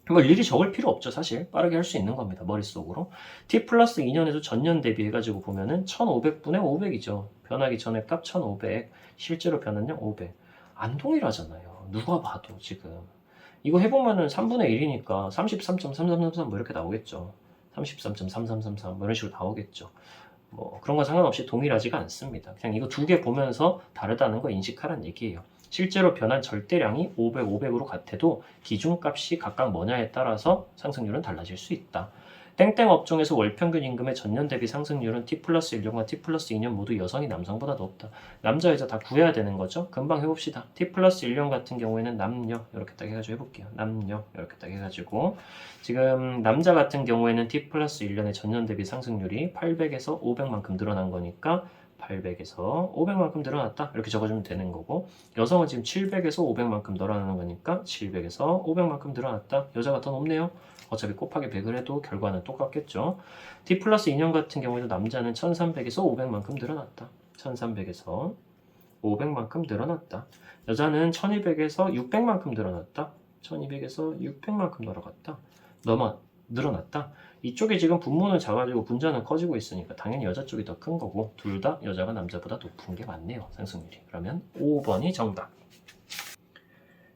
뭐 일일이 적을 필요 없죠 사실 빠르게 할 수 있는 겁니다 머릿속으로. T 플러스 2년에도 전년 대비해가지고 보면은 1500분의 500이죠. 변하기 전에 값 1500 실제로 변한량 500 안 동일하잖아요 누가 봐도. 지금 이거 해보면은 3분의 1이니까 33.3333 뭐 이렇게 나오겠죠. 33.3333 뭐 이런 식으로 나오겠죠. 뭐 그런 건 상관없이 동일하지가 않습니다. 그냥 이거 두 개 보면서 다르다는 거 인식하란 얘기예요. 실제로 변한 절대량이 500, 500으로 같아도 기준값이 각각 뭐냐에 따라서 상승률은 달라질 수 있다. 땡땡 업종에서 월평균 임금의 전년 대비 상승률은 T 플러스 1년과 T 플러스 2년 모두 여성이 남성보다 높다. 남자 여자 다 구해야 되는 거죠. 금방 해봅시다. T 플러스 1년 같은 경우에는 남녀 이렇게 딱 해가지고 해볼게요. 남녀 이렇게 딱 해가지고 지금 남자 같은 경우에는 T 플러스 1년의 전년 대비 상승률이 800에서 500만큼 늘어난 거니까 800에서 500만큼 늘어났다. 이렇게 적어주면 되는 거고, 여성은 지금 700에서 500만큼 늘어나는 거니까 700에서 500만큼 늘어났다. 여자가 더 높네요. 어차피 곱하기 100을 해도 결과는 똑같겠죠. t 플러스 2년 같은 경우에도 남자는 1300에서 500만큼 늘어났다. 1300에서 500만큼 늘어났다. 여자는 1200에서 600만큼 늘어났다. 1200에서 600만큼 늘어났다. 이쪽에 지금 분모는 작아지고 분자는 커지고 있으니까 당연히 여자 쪽이 더 큰 거고, 둘 다 여자가 남자보다 높은 게 맞네요. 상승률이. 그러면 5번이 정답.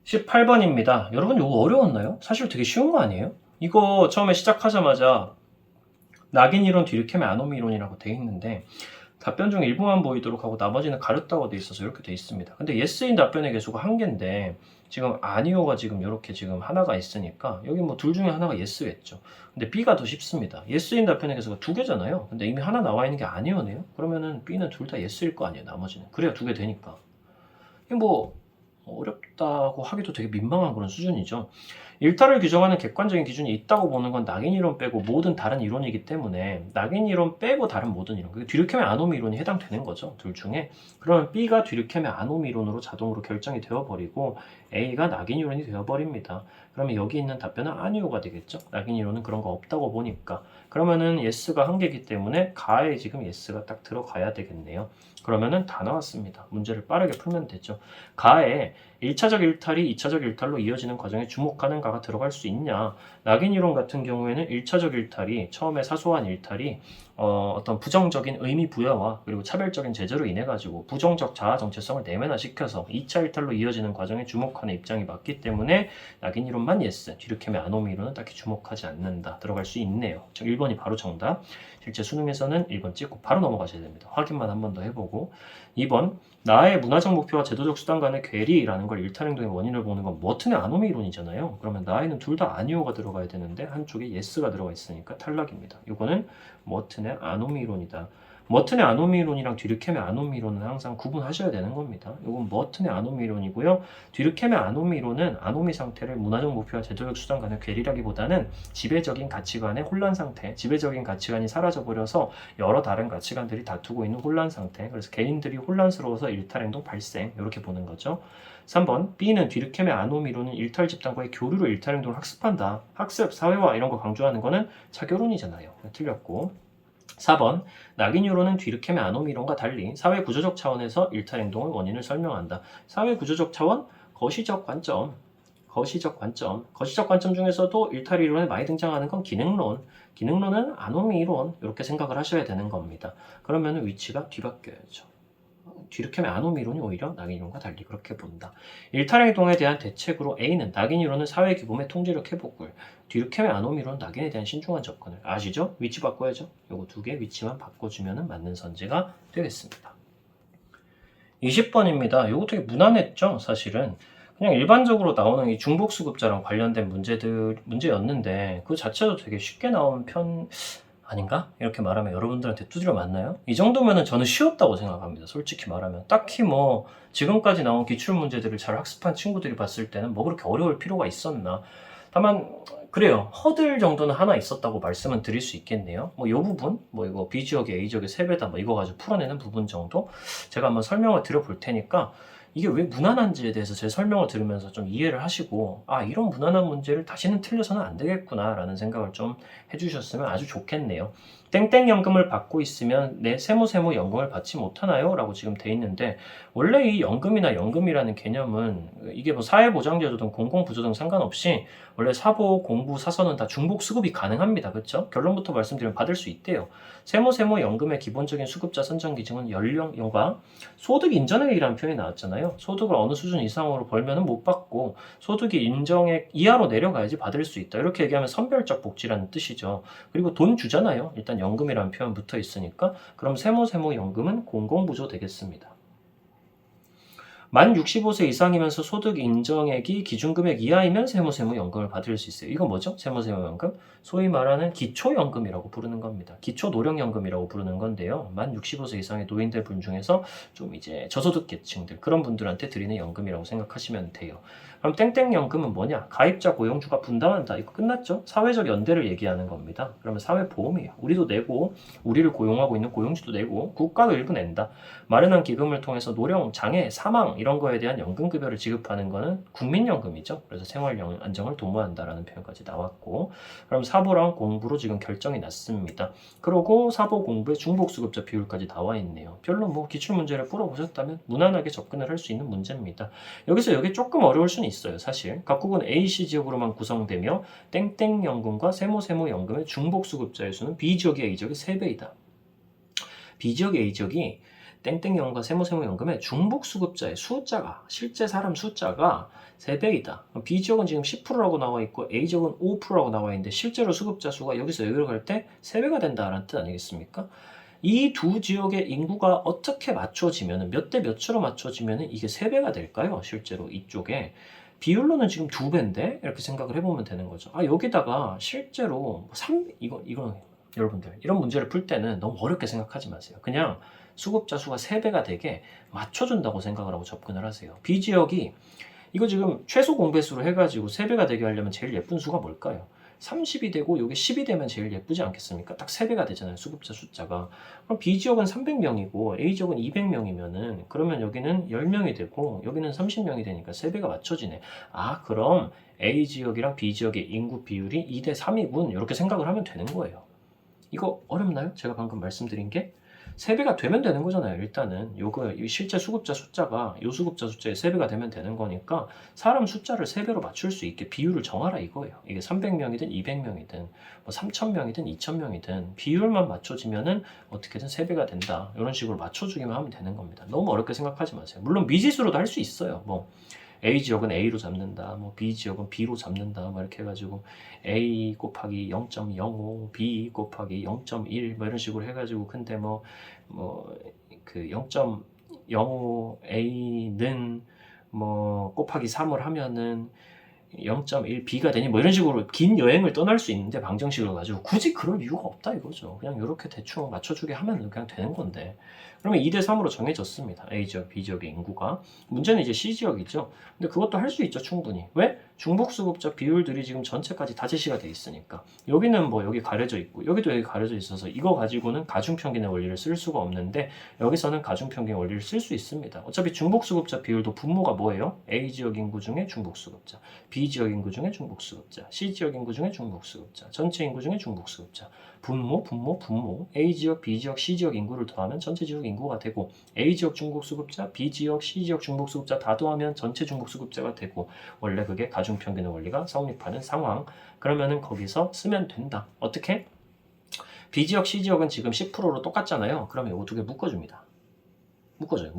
18번입니다. 여러분 이거 어려웠나요? 사실 되게 쉬운 거 아니에요? 이거 처음에 시작하자마자 낙인 이론, 뒤르케미 아노미 이론이라고 돼 있는데 답변 중 일부만 보이도록 하고 나머지는 가렸다고 돼 있어서 이렇게 돼 있습니다. 근데 예스인 답변의 개수가 한 개인데 지금 아니오가 지금 이렇게 지금 하나가 있으니까 여기 뭐 둘 중에 하나가 예스겠죠. 근데 B가 더 쉽습니다. 예스인 답변의 개수가 두 개잖아요. 근데 이미 하나 나와 있는 게 아니오네요. 그러면은 B는 둘 다 예스일 거 아니에요. 나머지는. 그래야 두 개 되니까. 이게 뭐 어렵다고 하기도 되게 민망한 그런 수준이죠. 일탈을 규정하는 객관적인 기준이 있다고 보는 건 낙인 이론 빼고 모든 다른 이론이기 때문에 낙인 이론 빼고 다른 모든 이론, 뒤르케미 아노미 이론이 해당되는 거죠. 둘 중에. 그러면 B가 뒤르케미 아노미 이론으로 자동으로 결정이 되어버리고 A가 낙인 이론이 되어버립니다. 그러면 여기 있는 답변은 아니오가 되겠죠. 낙인 이론은 그런 거 없다고 보니까. 그러면은 예스가 한 개이기 때문에 가에 지금 예스가 딱 들어가야 되겠네요. 그러면은 다 나왔습니다. 문제를 빠르게 풀면 되죠. 가에 1차적 일탈이 2차적 일탈로 이어지는 과정에 주목하는 가가 들어갈 수 있냐. 낙인 이론 같은 경우에는 1차적 일탈이 처음에 사소한 일탈이 어떤 부정적인 의미 부여와 그리고 차별적인 제재로 인해 가지고 부정적 자아 정체성을 내면화시켜서 2차 일탈로 이어지는 과정에 주목하는 입장이 맞기 때문에 낙인 이론만 예스, 뒤르케미 아노미 이론은 딱히 주목하지 않는다. 들어갈 수 있네요. 1번이 바로 정답. 실제 수능에서는 1번 찍고 바로 넘어가셔야 됩니다. 확인만 한 번 더 해보고. 2번, 나의 문화적 목표와 제도적 수단 간의 괴리라는 걸 일탈 행동의 원인을 보는 건 머튼의 아노미 이론이잖아요. 그러면 나에는 둘 다 아니오가 들어가야 되는데 한쪽에 예스가 들어가 있으니까 탈락입니다. 이거는 머튼의 아노미 이론이다. 머튼의 아노미 이론이랑 뒤르케미 아노미 이론은 항상 구분하셔야 되는 겁니다. 이건 머튼의 아노미 이론이고요. 뒤르케미 아노미 이론은 아노미 상태를 문화적 목표와 제도적 수단 간의 괴리라기보다는 지배적인 가치관의 혼란 상태, 지배적인 가치관이 사라져버려서 여러 다른 가치관들이 다투고 있는 혼란 상태, 그래서 개인들이 혼란스러워서 일탈 행동 발생, 이렇게 보는 거죠. 3번, B는 뒤르케미 아노미 이론은 일탈 집단과의 교류로 일탈 행동을 학습한다. 학습, 사회화 이런 거 강조하는 거는 차교론이잖아요. 틀렸고. 4번, 낙인 이론은 뒤르케미 아노미 이론과 달리 사회 구조적 차원에서 일탈 행동의 원인을 설명한다. 사회 구조적 차원, 거시적 관점. 거시적 관점 중에서도 일탈 이론에 많이 등장하는 건 기능론. 기능론은 아노미 이론 이렇게 생각을 하셔야 되는 겁니다. 그러면 위치가 뒤바뀌어야죠. 뒤르케미 아노미 이론이 오히려 낙인 이론과 달리 그렇게 본다. 일탈 행동에 대한 대책으로 A는 낙인 이론은 사회 규범의 통제력 회복을, 뒤르케미 아노미 이론은 낙인에 대한 신중한 접근을. 아시죠? 위치 바꿔야죠. 요거 두 개 위치만 바꿔주면 맞는 선지가 되겠습니다. 20번입니다. 요거 되게 무난했죠, 사실은. 그냥 일반적으로 나오는 이 중복수급자랑 관련된 문제였는데 그 자체도 되게 쉽게 나온 편 아닌가? 이렇게 말하면 여러분들한테 두드려 맞나요? 이 정도면은 저는 쉬웠다고 생각합니다. 솔직히 말하면. 딱히 뭐 지금까지 나온 기출 문제들을 잘 학습한 친구들이 봤을 때는 뭐 그렇게 어려울 필요가 있었나. 다만 그래요. 허들 정도는 하나 있었다고 말씀은 드릴 수 있겠네요. 뭐 이 부분, 뭐 이거 B지역의 A지역의 3배다 뭐 이거 가지고 풀어내는 부분 정도 제가 한번 설명을 드려볼 테니까 이게 왜 무난한지에 대해서 제 설명을 들으면서 좀 이해를 하시고 아 이런 무난한 문제를 다시는 틀려서는 안 되겠구나 라는 생각을 좀 해주셨으면 아주 좋겠네요. 땡땡 연금을 받고 있으면 내 세무 연금을 받지 못하나요? 라고 지금 돼 있는데 원래 이 연금이나 연금이라는 개념은 이게 뭐 사회보장제도든 공공부조등 상관없이 원래 사보, 공부, 사서는 다 중복 수급이 가능합니다. 그렇죠? 결론부터 말씀드리면 받을 수 있대요. 세무 연금의 기본적인 수급자 선정 기준은 연령과 소득 인정액이라는 표현이 나왔잖아요. 소득을 어느 수준 이상으로 벌면은 못 받고 소득이 인정액 이하로 내려가야지 받을 수 있다. 이렇게 얘기하면 선별적 복지라는 뜻이죠. 그리고 돈 주잖아요. 일단 연금이라는 표현 붙어 있으니까 그럼 세무 연금은 공공부조 되겠습니다. 만 65세 이상이면서 소득 인정액이 기준금액 이하이면 세무연금을 받을 수 있어요. 이건 뭐죠? 세무연금? 소위 말하는 기초연금이라고 부르는 겁니다. 기초노령연금이라고 부르는 건데요. 만 65세 이상의 노인들 분 중에서 좀 이제 저소득 계층들, 그런 분들한테 드리는 연금이라고 생각하시면 돼요. 그럼 땡땡연금은 뭐냐? 가입자 고용주가 분담한다. 이거 끝났죠? 사회적 연대를 얘기하는 겁니다. 그러면 사회보험이에요. 우리도 내고, 우리를 고용하고 있는 고용주도 내고, 국가도 일부 낸다. 마련한 기금을 통해서 노령, 장애, 사망 이런 거에 대한 연금급여를 지급하는 거는 국민연금이죠. 그래서 생활 안정을 도모한다라는 표현까지 나왔고, 그럼 사보랑 공부로 지금 결정이 났습니다. 그리고 사보 공부의 중복수급자 비율까지 나와 있네요. 별로 뭐 기출문제를 풀어보셨다면 무난하게 접근을 할 수 있는 문제입니다. 여기서 여기 조금 어려울 수는 있어요. 사실 각국은 AC 지역으로만 구성되며 땡땡연금과 세모연금의 중복수급자의 수는 B지역의 A지역의 3배이다. B지역의 A지역이 땡땡연금과 세모연금의 중복수급자의 숫자가, 실제 사람 숫자가 3배이다. B지역은 지금 10%라고 나와 있고 A지역은 5%라고 나와 있는데 실제로 수급자 수가 여기서 여기로 갈 때 3배가 된다는 뜻 아니겠습니까? 이 두 지역의 인구가 어떻게 맞춰지면, 몇 대 몇으로 맞춰지면 이게 3배가 될까요? 실제로 이쪽에. 비율로는 지금 2배인데? 이렇게 생각을 해보면 되는 거죠. 여기다가 실제로 이거 여러분들, 이런 문제를 풀 때는 너무 어렵게 생각하지 마세요. 그냥 수급자 수가 3배가 되게 맞춰준다고 생각을 하고 접근을 하세요. B지역이 이거 지금 최소 공배수로 해가지고 3배가 되게 하려면 제일 예쁜 수가 뭘까요? 30이 되고 이게 10이 되면 제일 예쁘지 않겠습니까? 딱 3배가 되잖아요. 수급자 숫자가. 그럼 B지역은 300명이고 A지역은 200명이면은 그러면 여기는 10명이 되고 여기는 30명이 되니까 3배가 맞춰지네. 그럼 A지역이랑 B지역의 인구 비율이 2대 3이군. 이렇게 생각을 하면 되는 거예요. 이거 어렵나요? 제가 방금 말씀드린 게? 3배가 되면 되는 거잖아요. 일단은 실제 수급자 숫자가 이 수급자 숫자의 3배가 되면 되는 거니까 사람 숫자를 3배로 맞출 수 있게 비율을 정하라 이거예요. 이게 300명이든 200명이든 뭐 3000명이든 2000명이든 비율만 맞춰지면은 어떻게든 3배가 된다. 이런 식으로 맞춰주기만 하면 되는 겁니다. 너무 어렵게 생각하지 마세요. 물론 미지수로도 할 수 있어요. 뭐 A지역은 A로 잡는다, 뭐 B지역은 B로 잡는다, 뭐 이렇게 해가지고 A 곱하기 0.05, B 곱하기 0.1, 뭐 이런 식으로 해가지고, 근데 그 0.05 A는 뭐 곱하기 3을 하면은 0.1B가 되니 뭐 이런 식으로 긴 여행을 떠날 수 있는데 방정식을 가지고 굳이 그럴 이유가 없다 이거죠. 그냥 이렇게 대충 맞춰주게 하면 그냥 되는 건데. 그러면 2대 3으로 정해졌습니다. A지역, B지역의 인구가. 문제는 이제 C지역이죠. 근데 그것도 할 수 있죠, 충분히. 왜? 중복수급자 비율들이 지금 전체까지 다 제시가 돼 있으니까. 여기는 뭐 여기 가려져 있고 여기도 여기 가려져 있어서 이거 가지고는 가중평균의 원리를 쓸 수가 없는데 여기서는 가중평균 원리를 쓸 수 있습니다. 어차피 중복수급자 비율도 분모가 뭐예요? A지역 인구 중에 중복수급자, B지역 인구 중에 중복수급자, C지역 인구 중에 중복수급자, 전체 인구 중에 중복수급자. 분모, A지역, B지역, C지역 인구를 더하면 전체 지역 인구가 되고 A지역 중복수급자, B지역, C지역 중복수급자 다 더하면 전체 중복수급자가 되고 원래 그게 가중평균의 원리가 성립하는 상황. 그러면은 거기서 쓰면 된다. 어떻게? B지역, C지역은 지금 10%로 똑같잖아요. 그러면 이거 두 개 묶어줍니다. 묶어줘요.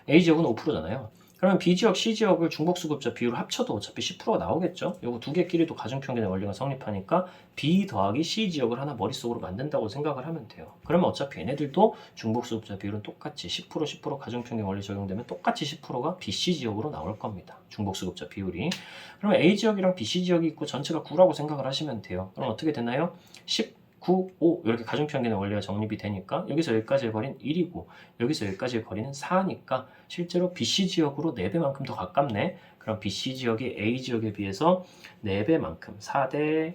A지역은 5%잖아요. 그러면 B지역, C지역을 중복수급자 비율을 합쳐도 어차피 10%가 나오겠죠? 요거 두 개끼리도 가중평균의 원리가 성립하니까 B 더하기 C지역을 하나 머릿속으로 만든다고 생각을 하면 돼요. 그러면 어차피 얘네들도 중복수급자 비율은 똑같이 10% 가중평균 원리 적용되면 똑같이 10%가 BC지역으로 나올 겁니다. 중복수급자 비율이. 그러면 A지역이랑 BC지역이 있고 전체가 9라고 생각을 하시면 돼요. 그럼 어떻게 되나요? 9, 5 이렇게 가중평균의 원리가 정립이 되니까 여기서 여기까지의 거리는 1이고 여기서 여기까지의 거리는 4니까 실제로 BC지역으로 4배만큼 더 가깝네. 그럼 BC지역이 A지역에 비해서 4배만큼 4대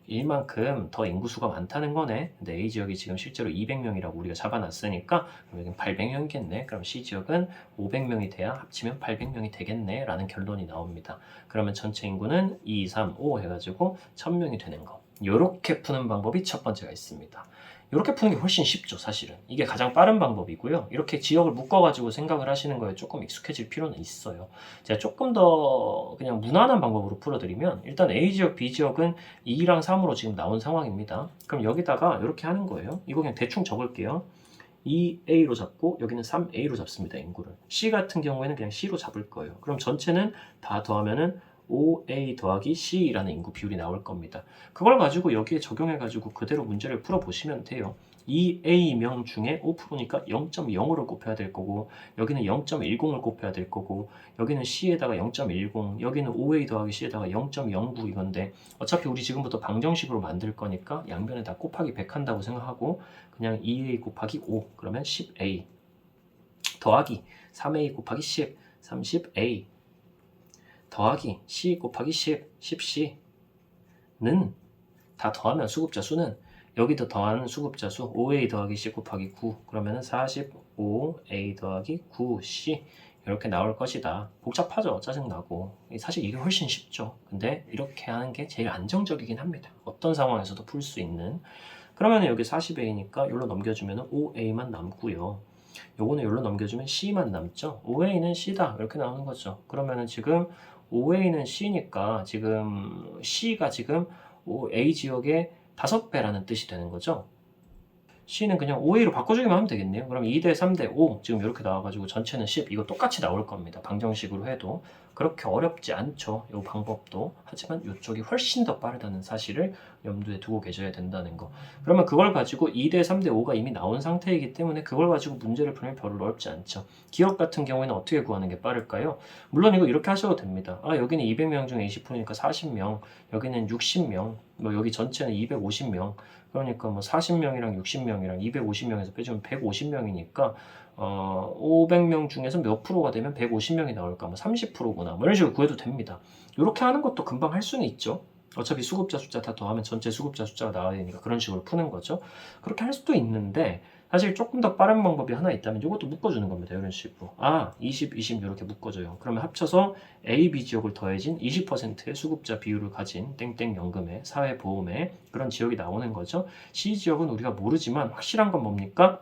1만큼 더 인구수가 많다는 거네. 근데 A지역이 지금 실제로 200명이라고 우리가 잡아놨으니까 그럼 여기는 800명이겠네. 그럼 C지역은 500명이 돼야 합치면 800명이 되겠네 라는 결론이 나옵니다. 그러면 전체 인구는 2, 3, 5 해가지고 1000명이 되는 거. 이렇게 푸는 방법이 첫 번째가 있습니다. 이렇게 푸는 게 훨씬 쉽죠, 사실은. 이게 가장 빠른 방법이고요. 이렇게 지역을 묶어가지고 생각을 하시는 거에 조금 익숙해질 필요는 있어요. 제가 조금 더 그냥 무난한 방법으로 풀어드리면 일단 A지역, B지역은 2랑 3으로 지금 나온 상황입니다. 그럼 여기다가 이렇게 하는 거예요. 이거 그냥 대충 적을게요. 2A로 잡고 여기는 3A로 잡습니다, 인구를. C 같은 경우에는 그냥 C로 잡을 거예요. 그럼 전체는 다 더하면은 5A 더하기 C라는 인구 비율이 나올 겁니다. 그걸 가지고 여기에 적용해가지고 그대로 문제를 풀어보시면 돼요. 이 A명 중에 5%니까 0.05를 곱해야 될 거고, 여기는 0.10을 곱해야 될 거고, 여기는 C에다가 0.10, 여기는 5A 더하기 C에다가 0.09 이건데, 어차피 우리 지금부터 방정식으로 만들 거니까 양변에 다 곱하기 100 한다고 생각하고 그냥 2A 곱하기 5 그러면 10A 더하기 3A 곱하기 10 30A 더하기 C 곱하기 10 10C는 다 더하면 수급자 수는 여기도 더하는 수급자 수 5A 더하기 C 곱하기 9 그러면 45A 더하기 9C 이렇게 나올 것이다. 복잡하죠? 짜증나고. 사실 이게 훨씬 쉽죠. 근데 이렇게 하는 게 제일 안정적이긴 합니다. 어떤 상황에서도 풀 수 있는. 그러면 여기 40A니까 여기로 넘겨주면 5A만 남고요. 요거는 여기로 넘겨주면 C만 남죠. 5A는 C다. 이렇게 나오는 거죠. 그러면은 지금 5A는 C니까 지금 C가 지금 A 지역의 5배라는 뜻이 되는 거죠. C는 그냥 5A로 바꿔주기만 하면 되겠네요. 그럼 2대 3대 5 지금 이렇게 나와가지고 전체는 10 이거 똑같이 나올 겁니다. 방정식으로 해도 그렇게 어렵지 않죠. 이 방법도. 하지만 이쪽이 훨씬 더 빠르다는 사실을 염두에 두고 계셔야 된다는 거. 그러면 그걸 가지고 2대 3대 5가 이미 나온 상태이기 때문에 그걸 가지고 문제를 풀면 별로 어렵지 않죠. 기억 같은 경우에는 어떻게 구하는 게 빠를까요? 물론 이거 이렇게 하셔도 됩니다. 여기는 200명 중에 20%니까 40명, 여기는 60명, 뭐 여기 전체는 250명, 그러니까 뭐 40명이랑 60명이랑 250명에서 빼주면 150명이니까 500명 중에서 몇 프로가 되면 150명이 나올까? 뭐 30%구나. 뭐 이런 식으로 구해도 됩니다. 이렇게 하는 것도 금방 할 수는 있죠. 어차피 수급자 숫자 다 더하면 전체 수급자 숫자가 나와야 되니까 그런 식으로 푸는 거죠. 그렇게 할 수도 있는데 사실 조금 더 빠른 방법이 하나 있다면 이것도 묶어주는 겁니다. 이런 식으로. 20, 20 이렇게 묶어줘요. 그러면 합쳐서 A, B 지역을 더해진 20%의 수급자 비율을 가진 땡땡 연금에, 사회보험에 그런 지역이 나오는 거죠. C 지역은 우리가 모르지만 확실한 건 뭡니까?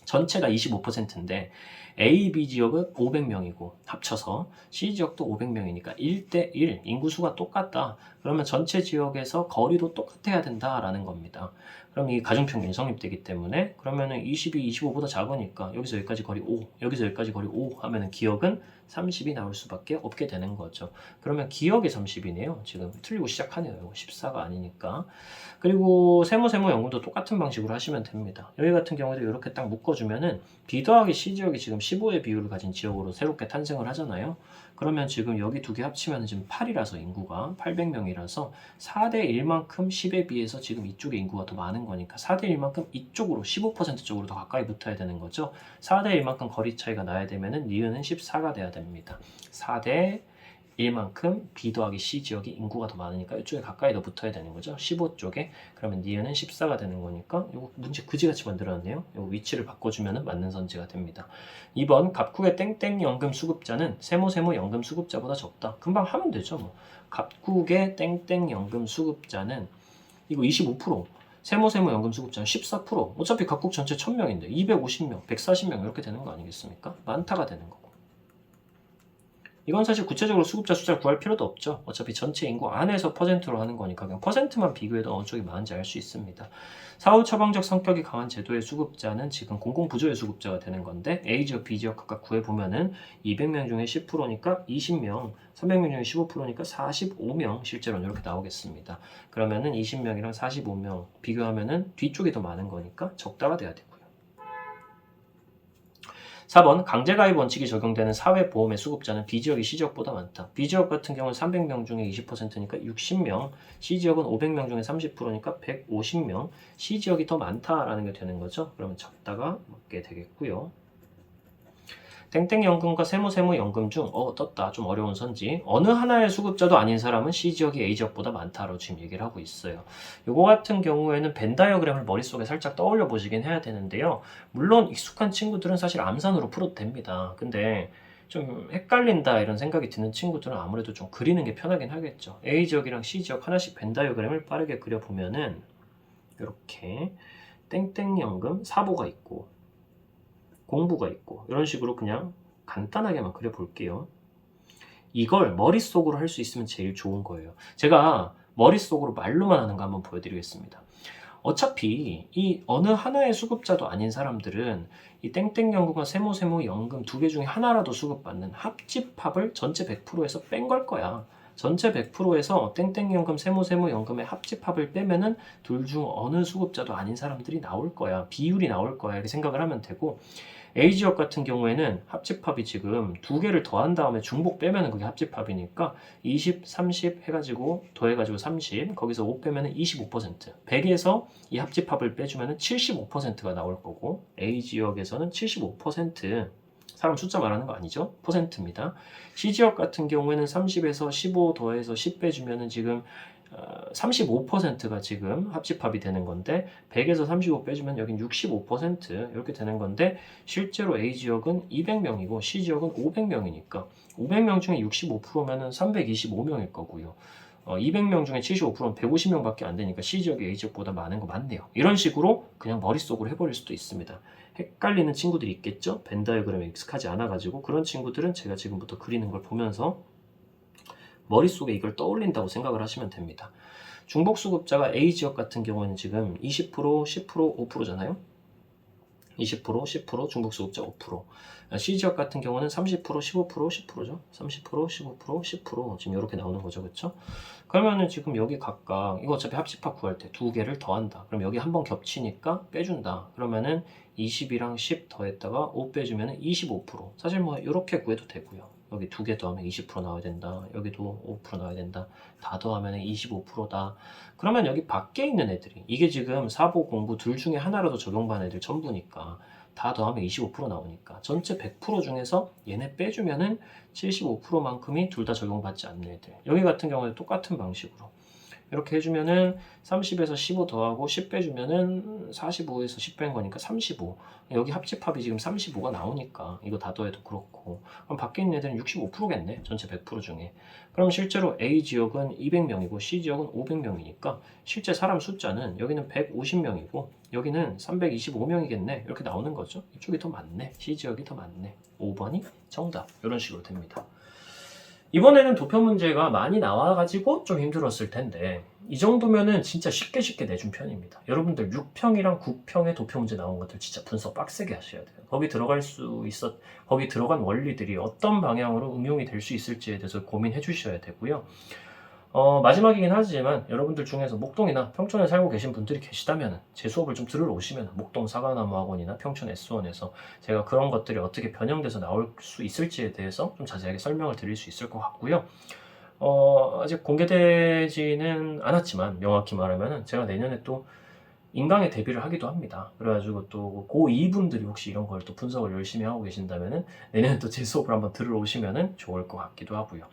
전체가 25%인데 A, B 지역은 500명이고 합쳐서 C 지역도 500명이니까 1대1 인구수가 똑같다. 그러면 전체 지역에서 거리도 똑같아야 된다라는 겁니다. 그럼 이 가중평균이 성립되기 때문에 그러면은 22, 25보다 작으니까 여기서 여기까지 거리 5, 여기서 여기까지 거리 5 하면은 기억은 30이 나올 수밖에 없게 되는 거죠. 그러면 기억이 30이네요. 지금 틀리고 시작하네요. 14가 아니니까. 그리고 세모 연금도 똑같은 방식으로 하시면 됩니다. 여기 같은 경우에도 이렇게 딱 묶어주면은 B 더하기 C 지역이 지금 15의 비율을 가진 지역으로 새롭게 탄생을 하잖아요. 그러면 지금 여기 두 개 합치면 지금 8이라서 인구가 800명이라서 4대 1만큼 10에 비해서 지금 이쪽에 인구가 더 많은 거니까 4대 1만큼 이쪽으로 15% 쪽으로 더 가까이 붙어야 되는 거죠. 4대 1만큼 거리 차이가 나야 되면은 니은은 14가 돼야 됩니다. 4대 1만큼 B 더하기 C 지역이 인구가 더 많으니까 이쪽에 가까이 더 붙어야 되는 거죠. 15쪽에. 그러면 니은은 14가 되는 거니까 이거 문제 그지같이 만들어놨네요. 이 위치를 바꿔주면 맞는 선지가 됩니다. 2번 갑국의 땡땡 연금 수급자는 세모 연금 수급자보다 적다. 금방 하면 되죠. 뭐. 갑국의 땡땡 연금 수급자는 이거 25%. 세모 연금 수급자는 14%. 어차피 갑국 전체 1000명인데 250명, 140명 이렇게 되는 거 아니겠습니까? 많다가 되는 거고. 이건 사실 구체적으로 수급자 숫자를 구할 필요도 없죠. 어차피 전체 인구 안에서 퍼센트로 하는 거니까 그냥 퍼센트만 비교해도 어느 쪽이 많은지 알 수 있습니다. 사후 처방적 성격이 강한 제도의 수급자는 지금 공공부조의 수급자가 되는 건데 A지역, B지역 각각 구해보면은 200명 중에 10%니까 20명, 300명 중에 15%니까 45명 실제로는 이렇게 나오겠습니다. 그러면은 20명이랑 45명 비교하면은 뒤쪽이 더 많은 거니까 적다가 돼야 되고. 4번 강제가입 원칙이 적용되는 사회보험의 수급자는 B지역이 C지역보다 많다. B지역 같은 경우는 300명 중에 20%니까 60명, C지역은 500명 중에 30%니까 150명, C지역이 더 많다라는 게 되는 거죠. 그러면 적다가 맞게 되겠고요. 땡땡연금과 세모연금 중 떴다. 좀 어려운 선지. 어느 하나의 수급자도 아닌 사람은 C지역이 A지역보다 많다로 지금 얘기를 하고 있어요. 요거 같은 경우에는 벤 다이어그램을 머릿속에 살짝 떠올려 보시긴 해야 되는데요. 물론 익숙한 친구들은 사실 암산으로 풀어도 됩니다. 근데 좀 헷갈린다 이런 생각이 드는 친구들은 아무래도 좀 그리는 게 편하긴 하겠죠. A지역이랑 C지역 하나씩 벤 다이어그램을 빠르게 그려보면은 이렇게 땡땡연금 사보가 있고 공부가 있고 이런 식으로 그냥 간단하게만 그려볼게요. 이걸 머릿속으로 할 수 있으면 제일 좋은 거예요. 제가 머릿속으로 말로만 하는 거 한번 보여드리겠습니다. 어차피 이 어느 하나의 수급자도 아닌 사람들은 이 땡땡연금과 세모연금 두 개 중에 하나라도 수급받는 합집합을 전체 100%에서 뺀 걸 거야. 전체 100%에서 땡땡연금, 세무연금의 합집합을 빼면은 둘 중 어느 수급자도 아닌 사람들이 나올 거야. 비율이 나올 거야. 이렇게 생각을 하면 되고, A지역 같은 경우에는 합집합이 지금 두 개를 더한 다음에 중복 빼면은 그게 합집합이니까 20, 30 해가지고 더해가지고 30, 거기서 5 빼면은 25%, 100에서 이 합집합을 빼주면은 75%가 나올 거고, A지역에서는 75%, 사람 숫자 말하는 거 아니죠? 퍼센트입니다. C지역 같은 경우에는 30에서 15 더해서 10 빼주면은 지금 35%가 지금 합집합이 되는 건데, 100에서 35 빼주면 여긴 65% 이렇게 되는 건데, 실제로 A지역은 200명이고 C지역은 500명이니까 500명 중에 65%면은 325명일 거고요. 200명 중에 75%는 150명밖에 안 되니까 C지역이 A지역보다 많은 거 맞네요. 이런 식으로 그냥 머릿속으로 해버릴 수도 있습니다. 헷갈리는 친구들이 있겠죠? 벤 다이어그램에 익숙하지 않아가지고. 그런 친구들은 제가 지금부터 그리는 걸 보면서 머릿속에 이걸 떠올린다고 생각을 하시면 됩니다. 중복수급자가 A지역 같은 경우에는 지금 20%, 10%, 5%잖아요. 20%, 10%, 중복수급자 5%. C지역 같은 경우는 30%, 15%, 10%죠. 30%, 15%, 10% 지금 이렇게 나오는 거죠. 그렇죠? 그러면은 지금 여기 각각 이거 어차피 합집합 구할 때 두 개를 더한다. 그럼 여기 한번 겹치니까 빼준다. 그러면은 20이랑 10 더했다가 5 빼주면은 25%. 사실 뭐 이렇게 구해도 되고요. 여기 두 개 더하면 20% 나와야 된다. 여기도 5% 나와야 된다. 다 더하면 25%다. 그러면 여기 밖에 있는 애들이, 이게 지금 사보 공부 둘 중에 하나라도 적용받는 애들 전부니까 다 더하면 25% 나오니까 전체 100% 중에서 얘네 빼주면은 75%만큼이 둘 다 적용받지 않는 애들. 여기 같은 경우에 똑같은 방식으로 이렇게 해주면은 30에서 15 더하고 10 빼주면은 45에서 10 뺀 거니까 35. 여기 합집합이 지금 35가 나오니까 이거 다 더해도 그렇고, 그럼 밖에 있는 애들은 65%겠네. 전체 100% 중에. 그럼 실제로 A지역은 200명이고 C지역은 500명이니까 실제 사람 숫자는 여기는 150명이고 여기는 325명이겠네. 이렇게 나오는 거죠. 이쪽이 더 많네. C지역이 더 많네. 5번이 정답. 이런 식으로 됩니다. 이번에는 도표 문제가 많이 나와가지고 좀 힘들었을 텐데, 이 정도면은 진짜 쉽게 내준 편입니다. 여러분들 6평이랑 9평의 도표 문제 나온 것들 진짜 분석 빡세게 하셔야 돼요. 거기 거기 들어간 원리들이 어떤 방향으로 응용이 될 수 있을지에 대해서 고민해 주셔야 되고요. 마지막이긴 하지만 여러분들 중에서 목동이나 평촌에 살고 계신 분들이 계시다면 제 수업을 좀 들으러 오시면 목동 사과나무 학원이나 평촌 S1에서 제가 그런 것들이 어떻게 변형돼서 나올 수 있을지에 대해서 좀 자세하게 설명을 드릴 수 있을 것 같고요. 아직 공개되지는 않았지만 명확히 말하면 제가 내년에 또 인강에 데뷔를 하기도 합니다. 그래가지고 또 고2 분들이 혹시 이런 걸 또 분석을 열심히 하고 계신다면은 내년에 또 제 수업을 한번 들으러 오시면은 좋을 것 같기도 하고요.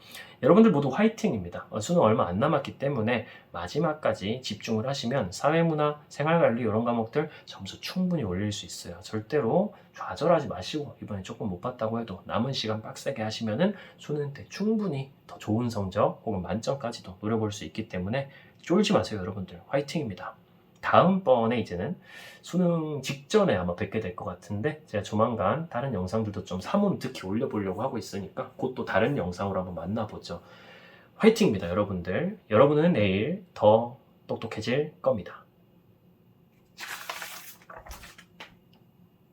여러분들 모두 화이팅입니다. 수능 얼마 안 남았기 때문에 마지막까지 집중을 하시면 사회문화, 생활관리 이런 과목들 점수 충분히 올릴 수 있어요. 절대로 좌절하지 마시고 이번에 조금 못 봤다고 해도 남은 시간 빡세게 하시면은 수능 때 충분히 더 좋은 성적 혹은 만점까지도 노려볼 수 있기 때문에 쫄지 마세요. 여러분들 화이팅입니다. 다음번에 이제는 수능 직전에 아마 뵙게 될 것 같은데, 제가 조만간 다른 영상들도 좀 사문 특히 올려보려고 하고 있으니까 곧 또 다른 영상으로 한번 만나보죠. 화이팅입니다, 여러분들. 여러분은 내일 더 똑똑해질 겁니다.